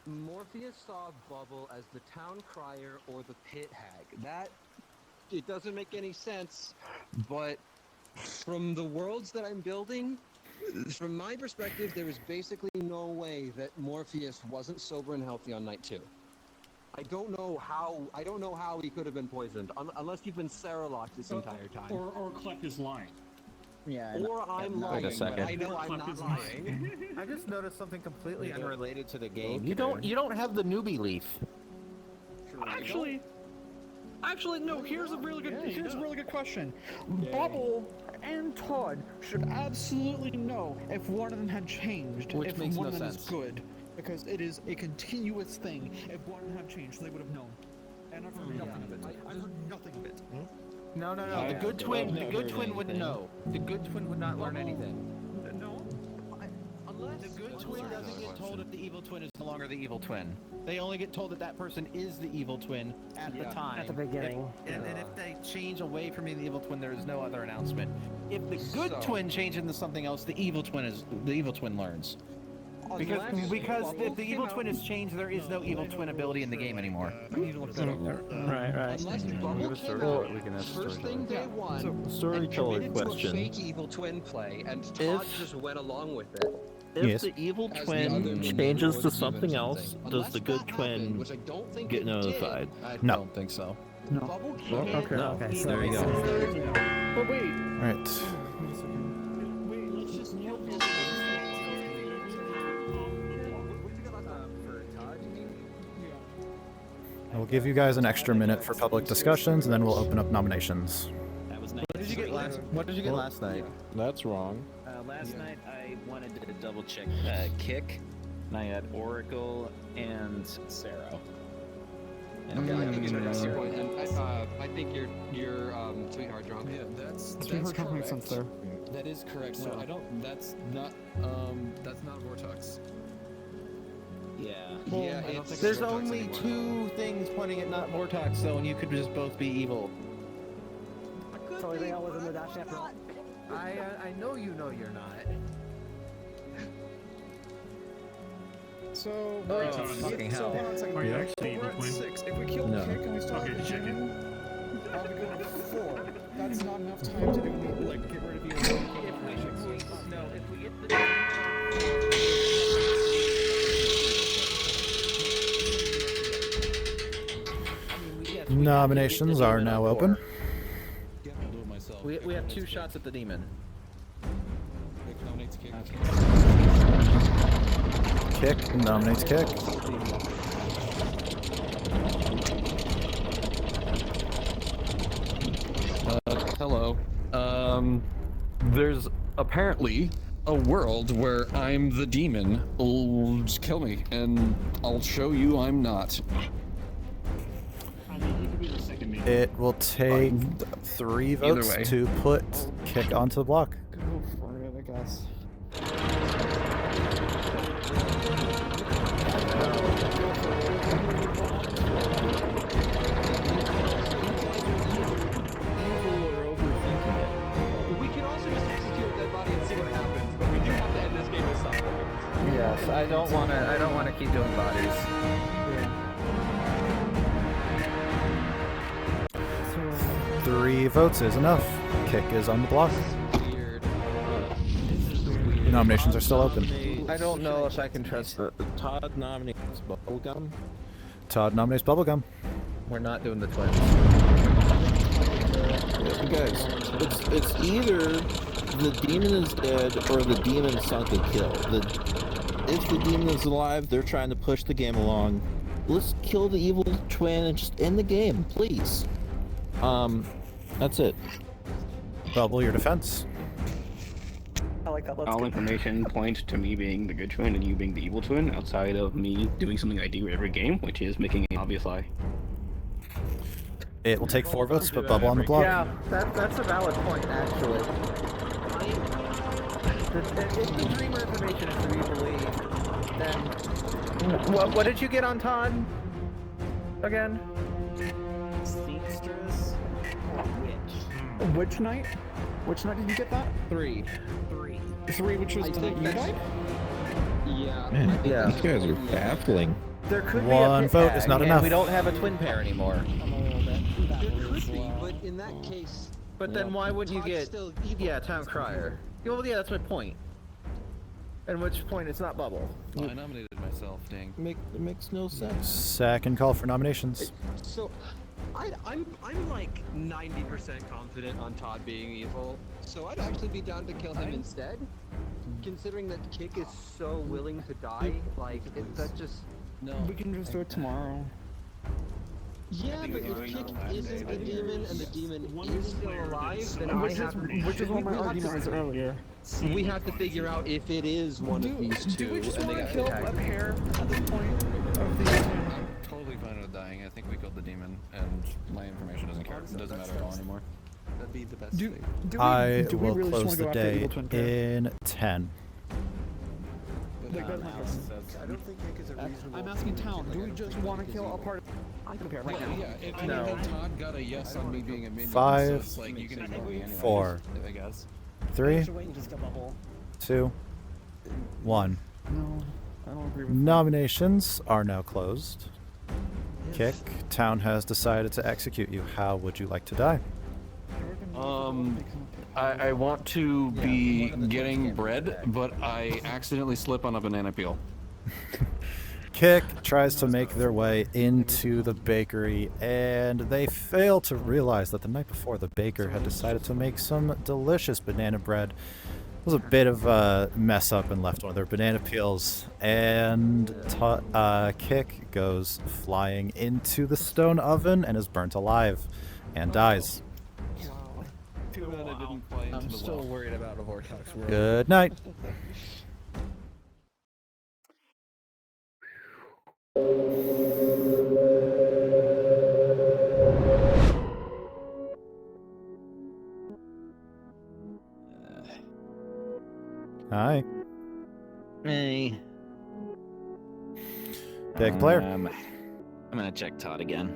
Morpheus saw Bubble as the town crier or the pit hag. That it doesn't make any sense, but from the worlds that I'm building, from my perspective, there is basically no way that Morpheus wasn't sober and healthy on night 2. I don't know how he could have been poisoned, unless you've been Sarah-locked this entire time. Or Clef is lying. Yeah. Or I'm lying, Wait a second. but I know I'm not lying. I just noticed something completely unrelated to the game. You don't have the newbie leaf. Actually, no. Here's a really good question. Bubble and Todd should absolutely know if one of them had changed. Which if makes one no of them sense. is good, because it is a continuous thing. If one of them had changed, they would have known. And I've heard nothing of it. I've heard nothing of it. No. The good twin wouldn't know. The good twin would not learn anything. No. Unless the good twin doesn't get told if the evil twin is no longer the evil twin. They only get told that that person is the evil twin at the time. At the beginning. And if they change away from being the evil twin, there is no other announcement. If the good twin changes into something else, the evil twin learns. Because if the evil twin is changed, there is no evil twin ability in the game anymore. Right. Unless Bubble came Well, out first thing day one and storyteller committed to a question. fake evil twin play, and Todd just went along with it. If the evil twin changes to something else, does the good twin get notified? I No. don't think so. No. Okay, There you go. But wait. All right. We'll give you guys an extra minute for public discussions, and then we'll open up nominations. What did you get last night? That's wrong. Last night I wanted to double check Kick, and I had Oracle and Sarah. And Okay, I think you addressed your point, and I think you're sweetheart drunk. Yeah, that's Makes sense there. That is correct. So I don't. That's not Vortex. Yeah. Yeah, there's only two things pointing at not Vortex, though, and you could just both be evil. So are they all within the dash after all? I know you know you're not. So, fucking so hell. hold on a second. Are you So actually we're evil at twin? 6. If we kill No. Kick and we still have Okay, the chicken. demon, I'll be good at 4. That's not enough time to do the, like, get rid of you. If we get the Nominations are now open. We have 2 shots at the demon. Kick nominates Kick. Hello. There's apparently a world where I'm the demon. Just kill me, and I'll show you I'm not. I mean, you could be the second main. It will take 3 votes way. to put Kick onto the block. Go for it, I guess. We can also just execute a dead body and see what happens, but we do have to end this game with something. Yes, I don't want to keep doing bodies. 3 votes is enough. Kick is on the block. Nominations are still open. I don't know if I can trust. Todd nominates Bubblegum. Todd nominates Bubblegum. We're not doing the twins. Guys, it's either the demon is dead or the demon sunk a kill. If the demon is alive, they're trying to push the game along. Let's kill the evil twin and just end the game, please. That's it. Bubble, your defense. I like that. Let's All go. information points to me being the good twin and you being the evil twin, outside of me doing something I do every game, which is making an obvious lie. It will take 4 votes to put Bubble on the block. Yeah, that's a valid point, actually. If the dreamer information is to be believed, then what did you get on Todd? Again? Seamstress. Which night? Which night did you get that? 3. 3, which was the night you died? Yeah. Man, Yeah. these guys are baffling. There could be One a pit vote tag, is not and enough. we don't have a twin pair anymore. There could be, but in that case, But then why would you Todd's get? still evil. Yeah, Town Crier. Well, yeah, that's my point. At which point it's not Bubble. I nominated myself, dang. It makes no sense. Second call for nominations. So, I'm like 90% confident on Todd being evil. So I'd actually be down to kill him instead. Considering that Kick is so willing to die, like that just. No. We can just do it tomorrow. Yeah, but if Kick isn't the demon and the demon is still alive, then Which is what my argument was earlier. We have to figure out if it is one of these two. Do we just and want they to kill got a pair at this point of the I'm totally fine with dying. I think we killed the demon, and my information doesn't care. It doesn't matter at all anymore. That'd be the best thing. I do we will really just close wanna the go after day evil twin pair? in 10. Like, that's my question. I don't think Kick is a reasonable. I'm asking Town, do we just want to kill a part of I can pair right now. Yeah, if Todd got a yes on me being a minion, 5, so it's like you can ignore me anyways, 4, I guess. 3, Just wait and just go Bubble. 2, 1. No, I don't agree with Nominations are now closed. Kick, town has decided to execute you. How would you like to die? I want to be getting bread, but I accidentally slip on a banana peel. Kick tries to make their way into the bakery, and they fail to realize that the night before, the baker had decided to make some delicious banana bread. It was a bit of a mess up and left one of their banana peels, and Kick goes flying into the stone oven and is burnt alive and dies. Too bad I didn't play into I'm the still well. worried about a Vortex world. Good night. Hi. Hey. Big player. I'm gonna check Todd again.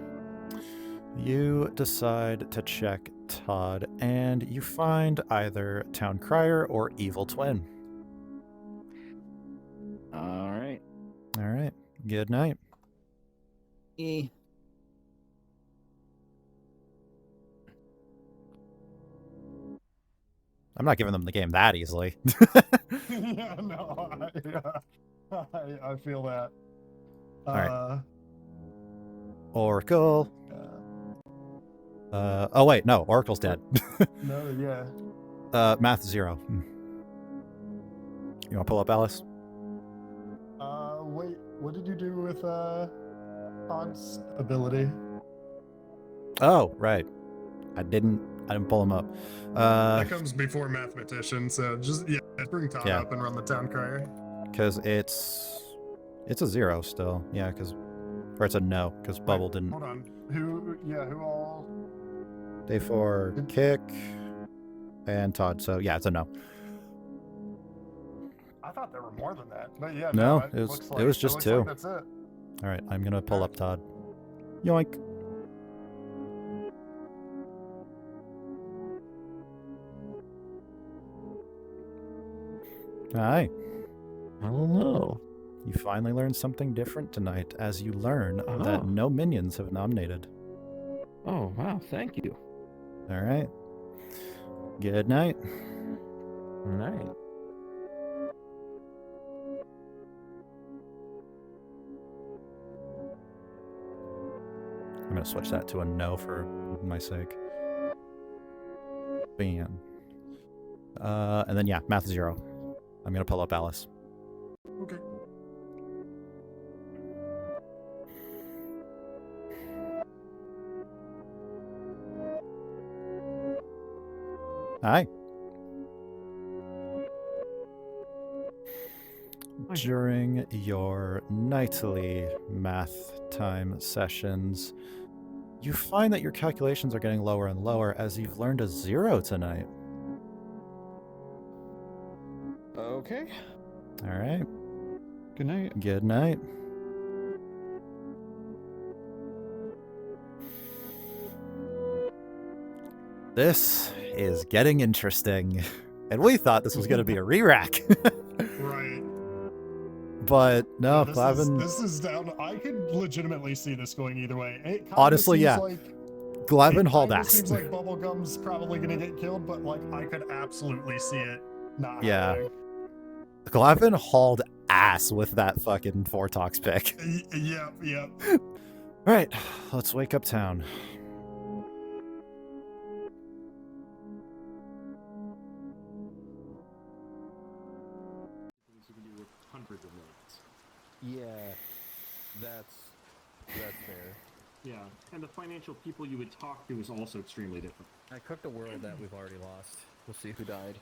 You decide to check Todd, and you find either Town Crier or Evil Twin. All right. All right. Good night. I'm not giving them the game that easily. Yeah, no, I feel that. Alright. Oracle. Oh wait, no, Oracle's dead. No, yeah. Math 0. You want to pull up Alice? Wait, what did you do with Todd's ability? Oh, right. I didn't pull him up. That comes before mathematician, so just bring Todd Yeah. up and run the town crier. Because it's a 0 still. Yeah, or it's a no, because Bubble didn't. Hold on. Who all? Day 4, Kick, and Todd. So yeah, it's a no. I thought there were more than that, but yeah. No, it it looks was just looks 2. Like that's it. All right, I'm gonna pull up Todd. Yoink. Hi. Hello. You finally learned something different tonight as you learn that no minions have nominated. Oh, wow. Thank you. All right. Good night. Good night. I'm going to switch that to a no for my sake. Bam. And then, yeah, math 0. I'm going to pull up Alice. Okay. Hi. During your nightly math time sessions, you find that your calculations are getting lower and lower as you've learned a 0 tonight. Okay. All right. Good night. Good night. This is getting interesting. And we thought this was going to be a re-rack. Right. But no, This Glavin... This is down. I could legitimately see this going either way. It kinda Honestly, seems yeah. Like, Glavin it hauled kinda ass. seems like Bubblegum's probably gonna get killed, but like I could absolutely see it not Yeah. happening. Glavin hauled ass with that fucking Fortox pick. Yep. Alright, let's wake up town. You can do with hundreds of millions. Yeah, that's fair. Yeah, and the financial people you would talk to is also extremely different. I cooked a world that we've already lost. We'll see who died.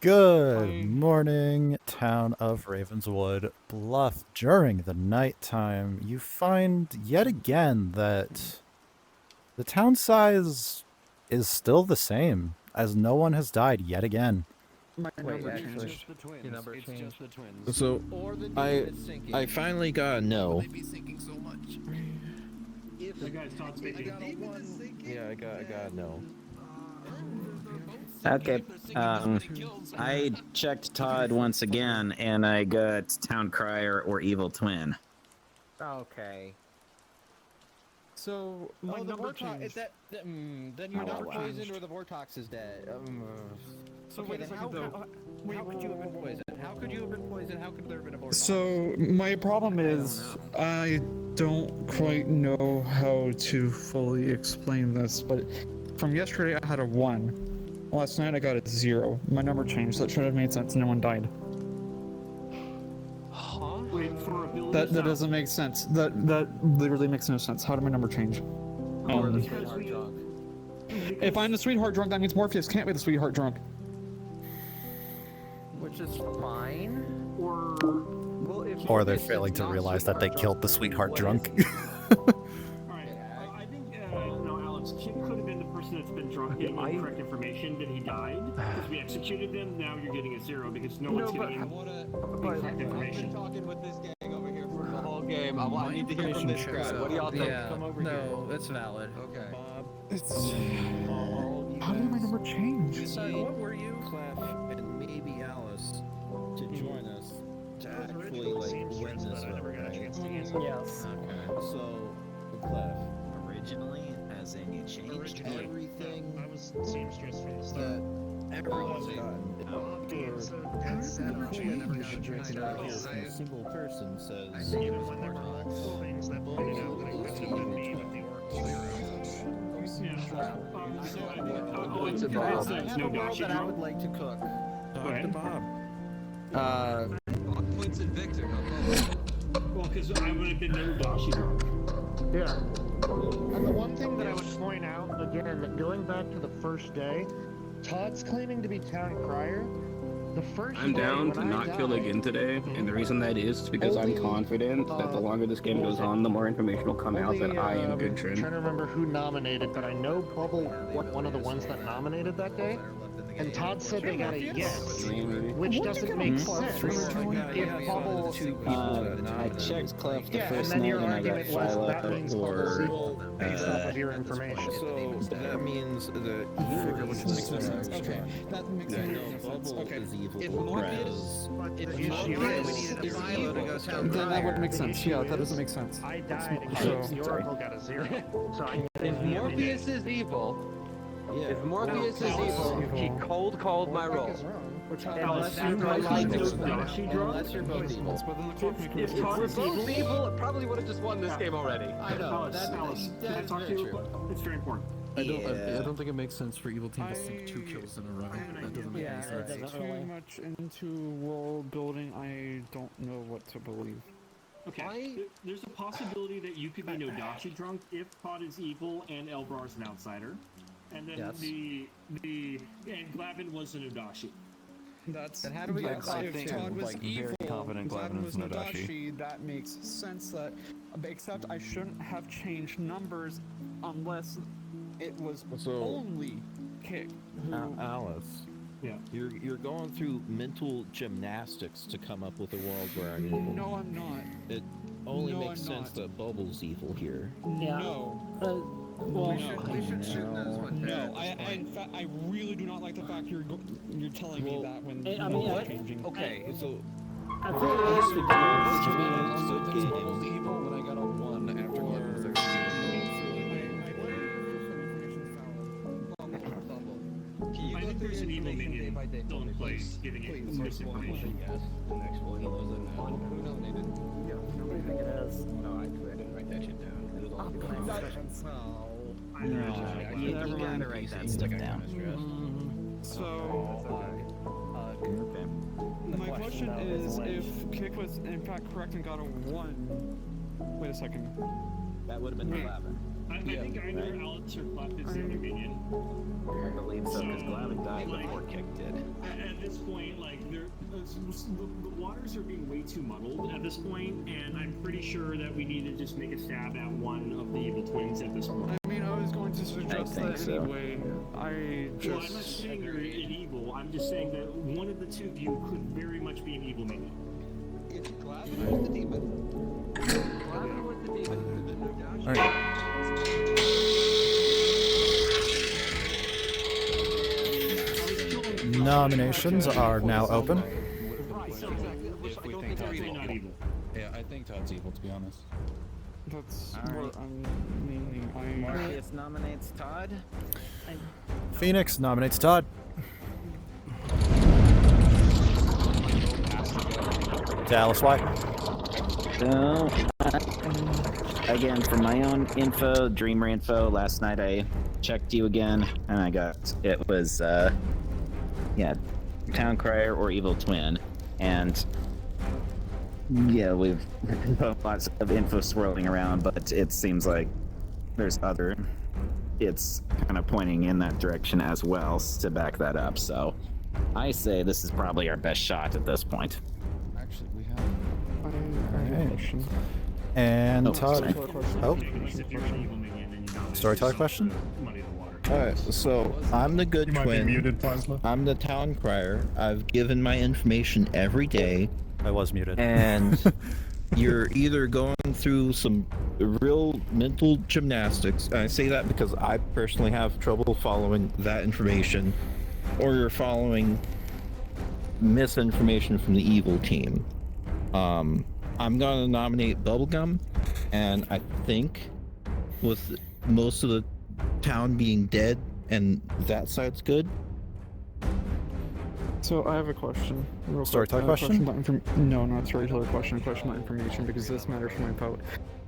Good morning, town of Ravenswood Bluff. During the nighttime, you find yet again that the town size is still the same, as no one has died yet again. My number actually, changed. your number changed. So, I finally got a no. The guy's Todd speaking. Yeah, I got a no. Okay. I checked Todd once again, and I got Town Crier or Evil Twin. Okay. So Oh, my the number Vortox. changed. Then you're not poisoned, or the Vortox is dead. So okay, wait a then second though. how could you have been poisoned? How could you have been poisoned? How could there have been a Vortox? So my problem is I don't quite know how to fully explain this, but from yesterday I had a 1. Last night I got a 0. My number changed. That should have made sense. No one died. Huh? Wait, for ability That sound. doesn't make sense. That literally makes no sense. How did my number change? Because we- If I'm the sweetheart drunk, that means Morpheus can't be the sweetheart drunk. Which is fine. Or well, if Or they're failing to realize that they killed the sweetheart drunk. Alright, I think, no, Alex, Kid could have been the person that's been drunk getting incorrect information, but he died. Because we executed them, now you're getting a 0 because no one's getting incorrect information. I've been talking with this gang over here for the whole game. I need to hear from this crowd. What do y'all think? Come over no, it's valid. Okay. It's... How did my number change? So what were you, Clef, and maybe Alice, to join us to actually witness it, right? Yes. Okay. So, Clef, Originally, as in you changed everything I was seamstress from the start. everyone's a single person says Even when there were multiple things that pointed out that it couldn't have been me with the I have a world that I would like to cook. Talk to Bob. Points and Victor. Well, because I would have been Nodashi drunk. Yeah. And the one thing that I would point out, again, going back to the first day, Todd's claiming to be Town Crier. The first I'm day down when to I not kill died- again today, and the reason that is because I'm confident that the longer this game goes on, the more information will come out that I am good trying trend. to remember who nominated, but I know probably one of the ones that nominated that day. And Todd said they got a yes, which doesn't make sense. If Bubble, I checked Clef the yeah, and first then night, your and I got argument was that means Bubble's Philo evil based off of your information. So that means that you Makes no sense. Okay, that makes no no sense. Bubble Okay. is evil. If whereas Morpheus, if the issue Morpheus is- needed a Philo to go Town Then that would Crier, make sense. Yeah, that doesn't make sense. I died So- and the Oracle got a 0. So I If Morpheus is evil, if Morpheus is evil, he cold called my roll. Alice, unless you're you're both like evil. Nodashi drunk? Unless you're both evil. If Todd We're is both evil, it probably would have just won this game already. I know. Alice, can I talk to you? It's very important. I don't think it makes sense for Evil Team to sink 2 kills in a row. That doesn't make any sense. doesn't Too really. much into world building. I don't know what to believe. Okay, there's a possibility that you could be Nodashi drunk if Todd is evil and Elbrar is an outsider. And then Yes. and Glavin was a Nodashi. That's Then how do we get if Glavin Todd was like, very evil, confident Glavin was Nodashi. That makes sense. That, except I shouldn't have changed numbers unless it was So- only Kick. Alice, Yeah. you're going through mental gymnastics to come up with a world where I'm evil. No, I'm not. It only No, makes I'm sense not. that Bubble's evil here. Yeah. No. Well, We should shoot those one. No, in fact, I really do not like the fact you're telling me that when I mean, numbers I- are changing. Okay, so I think it has to do with Bubble's evil when I got a 1 after going 13. I think there's an evil minion still in place giving it misinformation. Yes. The next one was a no. Who nominated? what do you think it is? No, I didn't write that shit down. It was all good. You gotta write that stuff down. So, my question is, if Kick was in fact correct and got a 1, wait a second. That would have been Glavin. I think either Alex or Clef is the other minion. I believe so, because Glavin died like- before Kick did. At this point, like, the waters are being way too muddled at this point, and I'm pretty sure that we need to just make a stab at one of the evil twins at this point. I mean, I was going to suggest think that so. anyway. Well, I'm not saying you're an evil. I'm just saying that one of the two of you could very much be an evil minion. If Glavin was the demon. Glavin was the demon. The Nodashi. I was Nominations are now open. Yeah, I think Todd's evil, to be honest. That's All what right. I'm meaning. Morpheus nominates Todd. Phoenix nominates Todd. Dallas, why? So, again, for my own info, Dreamer info, last night I checked you again, and it was, yeah, Town Crier or Evil Twin, and yeah, we've lots of info swirling around, but it seems like it's kind of pointing in that direction as well to back that up, so I say this is probably our best shot at this point. Actually, we have. I have a question. And Oh, Todd. sorry. Oh. Storyteller question? Alright, so I'm the good You might be twin. muted, Plasma. I'm the town crier. I've given my information every day. I was muted. And you're either going through some real mental gymnastics, and I say that because I personally have trouble following that information, or you're following misinformation from the evil team. I'm gonna nominate Bubblegum, and I think with most of the town being dead and that side's good. So I have a question. Real Storyteller quick. question? About no, not storyteller question. A question about information because this matters for my vote.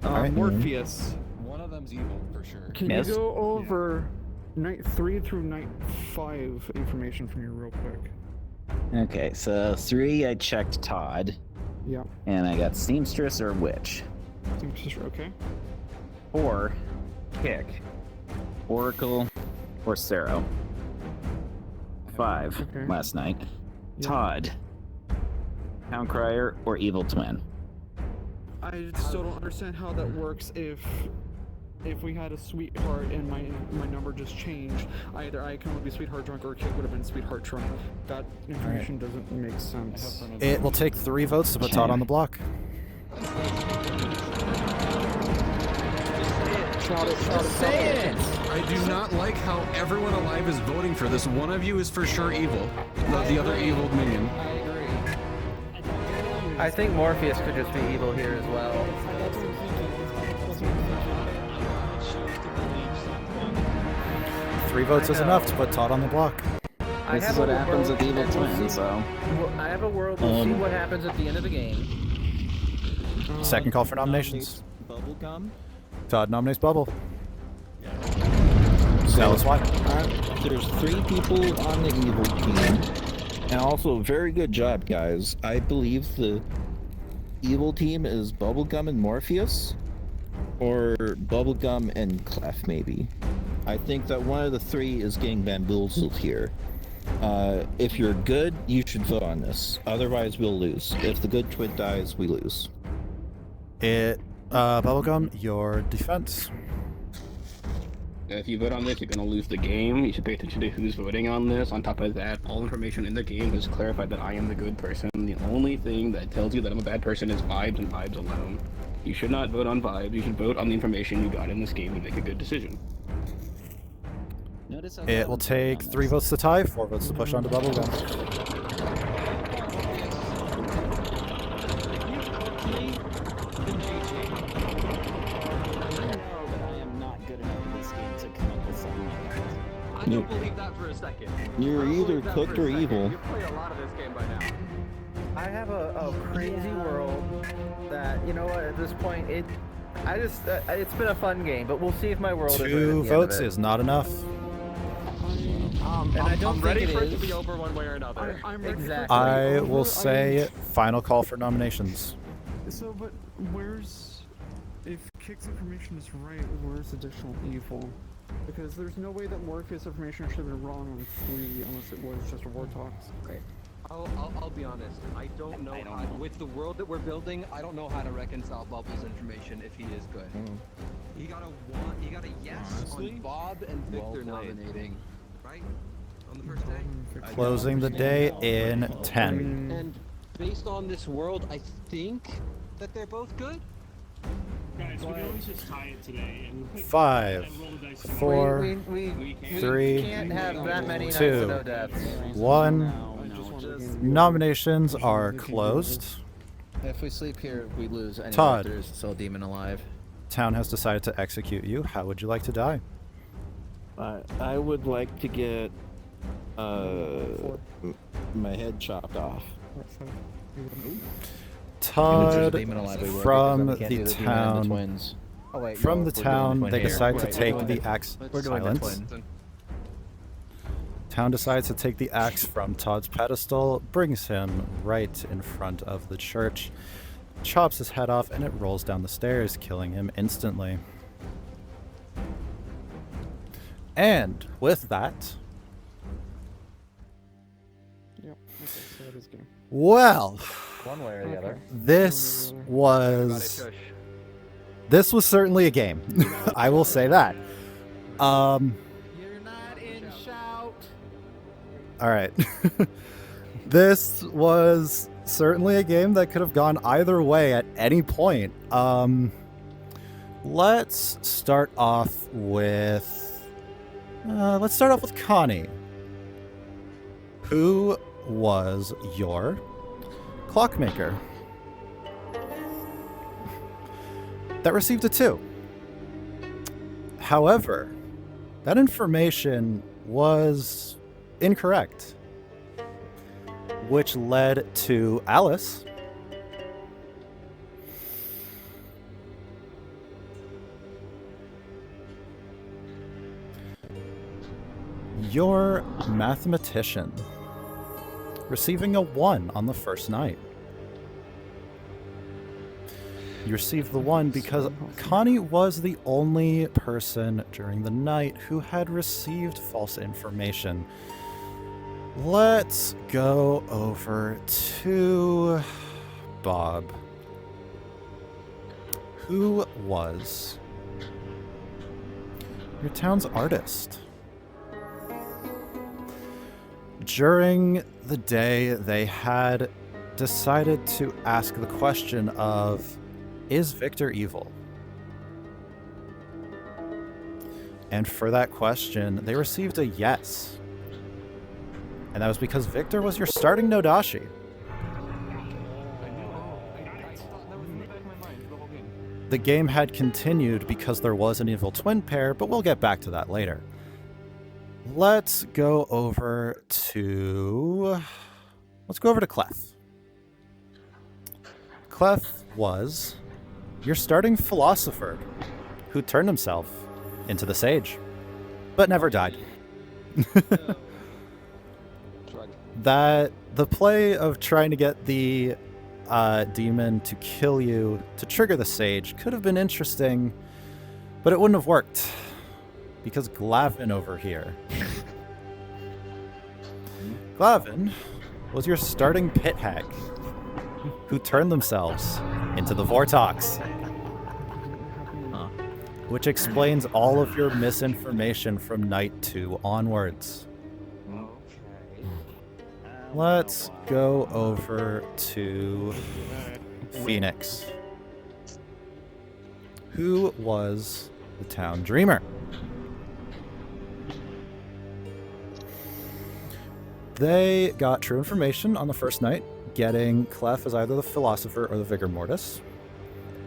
Alright. Morpheus. One of them's evil, for sure. Can Yes. you go over night 3 through night 5 information from you real quick? Okay, so 3, I checked Todd, Yeah. and I got Seamstress or Witch. Okay. 4, Kick, Oracle, or Sarah. 5, Okay. last night, Yeah. Todd, Town Crier, or Evil Twin. I still don't understand how that works if we had a sweetheart and my number just changed. Either I can be sweetheart drunk or Kid would have been sweetheart drunk. That information doesn't make sense. It will take 3 votes to put Todd on the block. I do not like how everyone alive is voting for this. One of you is for sure evil. The other evil minion. I think Morpheus could just be evil here as well. 3 votes is enough to put Todd on the block. This is what happens with Evil Twin, so... I have a world, we'll see what happens at the end of the game. Second call for nominations. Bubblegum. Todd nominates Bubble. Dallas, why? There's 3 people on the evil team, and also very good job, guys. I believe the evil team is Bubblegum and Morpheus, or Bubblegum and Clef, maybe. I think that one of the 3 is getting bamboozled here. If you're good, you should vote on this. Otherwise, we'll lose. If the good twin dies, we lose. Bubblegum, your defense. If you vote on this, you're gonna lose the game. You should pay attention to who's voting on this. On top of that, all information in the game has clarified that I am the good person. The only thing that tells you that I'm a bad person is vibes and vibes alone. You should not vote on vibes. You should vote on the information you got in this game to make a good decision. It will take 3 votes to tie, 4 votes to push on to Bubblegum. I don't believe that for a second. You're either cooked or evil. You've played a lot of this game by now. I have a crazy world that, you know what, at this point, it's been a fun game, but we'll see if my world is 2 votes is not enough. And I don't I'm think ready it for it is. to be over one way or another. Exactly. I will say final call for nominations. So, but if Kick's information is right, where's additional evil? Because there's no way that Morpheus information should have been wrong on 3 unless it was just a war talks. Okay. I'll be honest. I don't know how, with the world that we're building, I don't know how to reconcile Bubbles' information if he is good. He got a yes Honestly? on Bob and Victor nominating, right? On the first day. Closing the day in 10. And based on this world, I think that they're both good. Guys, we can always just tie it today and pick 5, and roll the dice 4, we 3, can't have that many nights 2, of no deaths. 1. Nominations are closed. If we sleep here, we lose. Anyway, Todd. There's still a demon alive. Town has decided to execute you. How would you like to die? I would like to get my head chopped off. Todd demon alive, we would, from because then we can't do the the demon and the town. twins. Oh, wait, From no, the we're doing town, twin they here. decide to Right, take we're the doing axe. We're doing the Silence. twin. Town decides to take the axe from Todd's pedestal, brings him right in front of the church, chops his head off, and it rolls down the stairs, killing him instantly. And with that, Yep. Okay, so that is game. well, One way or the other. this was certainly a game. I will say that. You're not in shout. All right. This was certainly a game that could have gone either way at any point. Let's start off with Connie. Who was your clockmaker? That received a 2. However, that information was incorrect, which led to Alice. Your mathematician receiving a 1 on the first night. You received the 1 because Connie was the only person during the night who had received false information. Let's go over to Bob. Who was your town's artist? During the day, they had decided to ask the question of, is Victor evil? And for that question, they received a yes. And that was because Victor was your starting Nodashi. The game had continued because there was an evil twin pair, but we'll get back to that later. Let's go over to Clef. Clef was your starting philosopher who turned himself into the sage, but never died. That the play of trying to get the demon to kill you to trigger the sage could have been interesting, but it wouldn't have worked because Glavin over here. Glavin was your starting pit hag who turned themselves into the Vortox, which explains all of your misinformation from night 2 onwards. Let's go over to Phoenix. Who was the town dreamer? They got true information on the first night, getting Clef as either the philosopher or the vigor mortis,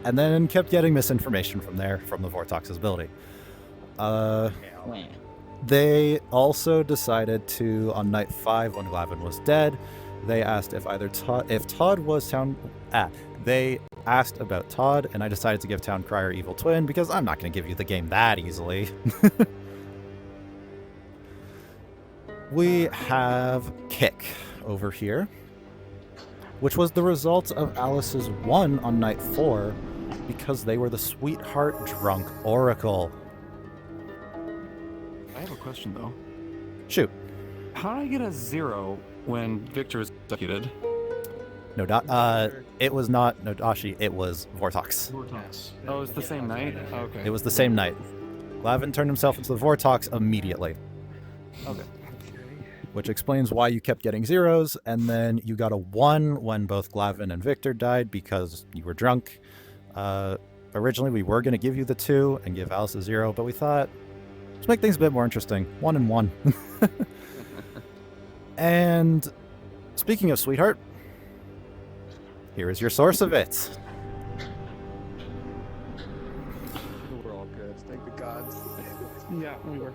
and then kept getting misinformation from there, from the Vortox's ability. They also decided to, on night 5 when Glavin was dead, they asked if Todd was town... they asked about Todd, and I decided to give Town Crier Evil Twin because I'm not going to give you the game that easily. We have Kick over here, which was the result of Alice's 1 on night 4 because they were the sweetheart drunk oracle. I have a question though. Shoot. How did I get a 0 when Victor was executed? It was not Nodashi, it was Vortox. Oh, it's the same night? Okay. It was the same night. Glavin turned himself into the Vortox immediately. Okay. Which explains why you kept getting 0s, and then you got a 1 when both Glavin and Victor died because you were drunk. Originally, we were going to give you the 2 and give Alice a 0, but we thought, let's make things a bit more interesting. 1 and 1. And speaking of sweetheart, here is your source of it. We're all good. Thank the gods. Yeah, we were.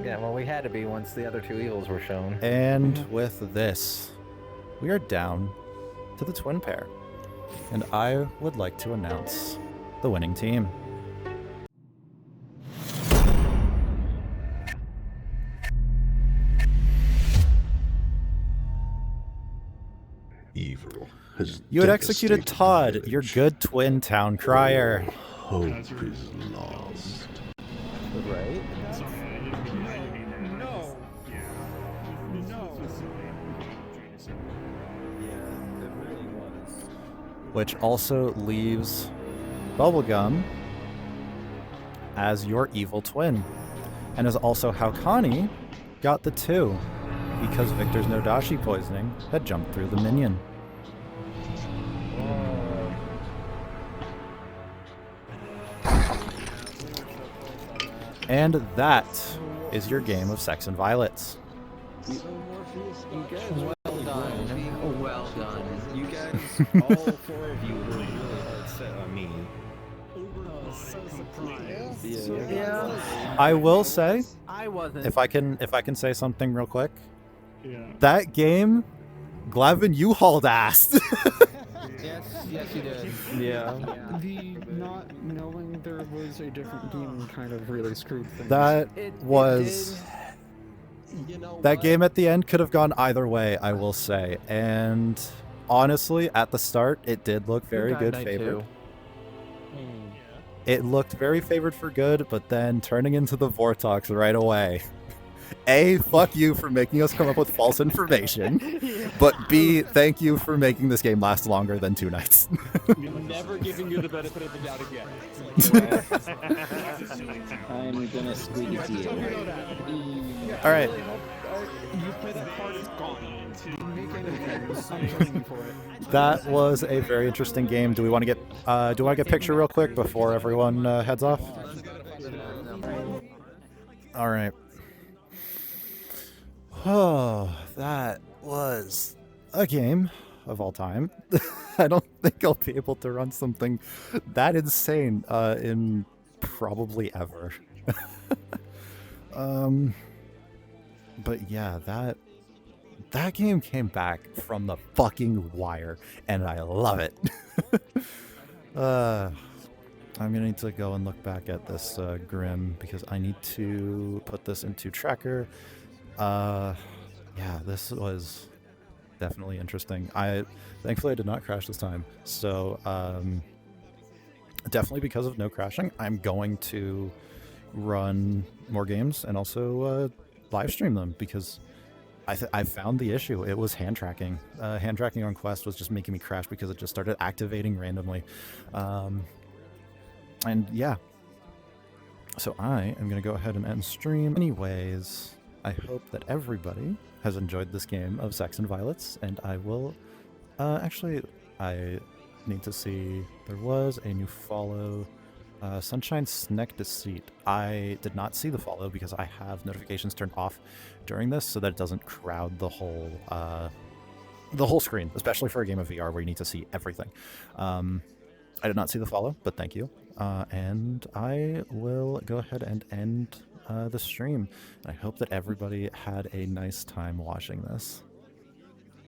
Yeah, well, we had to be once the other 2 evils were shown. And with this, we are down to the twin pair. And I would like to announce the winning team. Evil has You had executed devastated Todd, your good twin town crier. Hope is lost. Right? No. No. Which also leaves Bubblegum as your evil twin. And is also how Connie got the 2, because Victor's Nodashi poisoning had jumped through the minion. And that is your game of Sects and Violets. You guys, well done. Well done. You guys, all 4 of you were really hard set on me. So surprised. Yeah. I will say, I wasn't. if I can say something real quick, Yeah. that game, Glavin, you hauled ass. Yes, you did. Yeah. The not knowing there was a different game kind of really screwed things. That was... That game at the end could have gone either way, I will say. And honestly, at the start, it did look very good favored. It looked very favored for good, but then turning into the Vortox right away. A, fuck you for making us come up with false information. But B, thank you for making this game last longer than 2 nights. Never giving you the benefit of the doubt again. I'm gonna squeeze you. Alright. You play that card, it's gone. Make anything. I'm waiting for it. That was a very interesting game. Do we want to get a picture real quick before everyone heads off? Alright. Oh, that was a game of all time. I don't think I'll be able to run something that insane in probably ever. But yeah, that game came back from the fucking wire, and I love it. I'm gonna need to go and look back at this Grim, because I need to put this into tracker. Yeah, this was definitely interesting. Thankfully I did not crash this time, so definitely because of no crashing, I'm going to run more games and also live stream them, because I found the issue. It was hand tracking. Hand tracking on Quest was just making me crash because it just started activating randomly. And yeah, so I am going to go ahead and end stream. Anyways, I hope that everybody has enjoyed this game of Sects and Violets, and I will... actually, I need to see... There was a new follow... Sunshine Snack Deceit. I did not see the follow because I have notifications turned off during this so that it doesn't crowd the whole screen, especially for a game of VR where you need to see everything. I did not see the follow, but thank you. And I will go ahead and end the stream. I hope that everybody had a nice time watching this.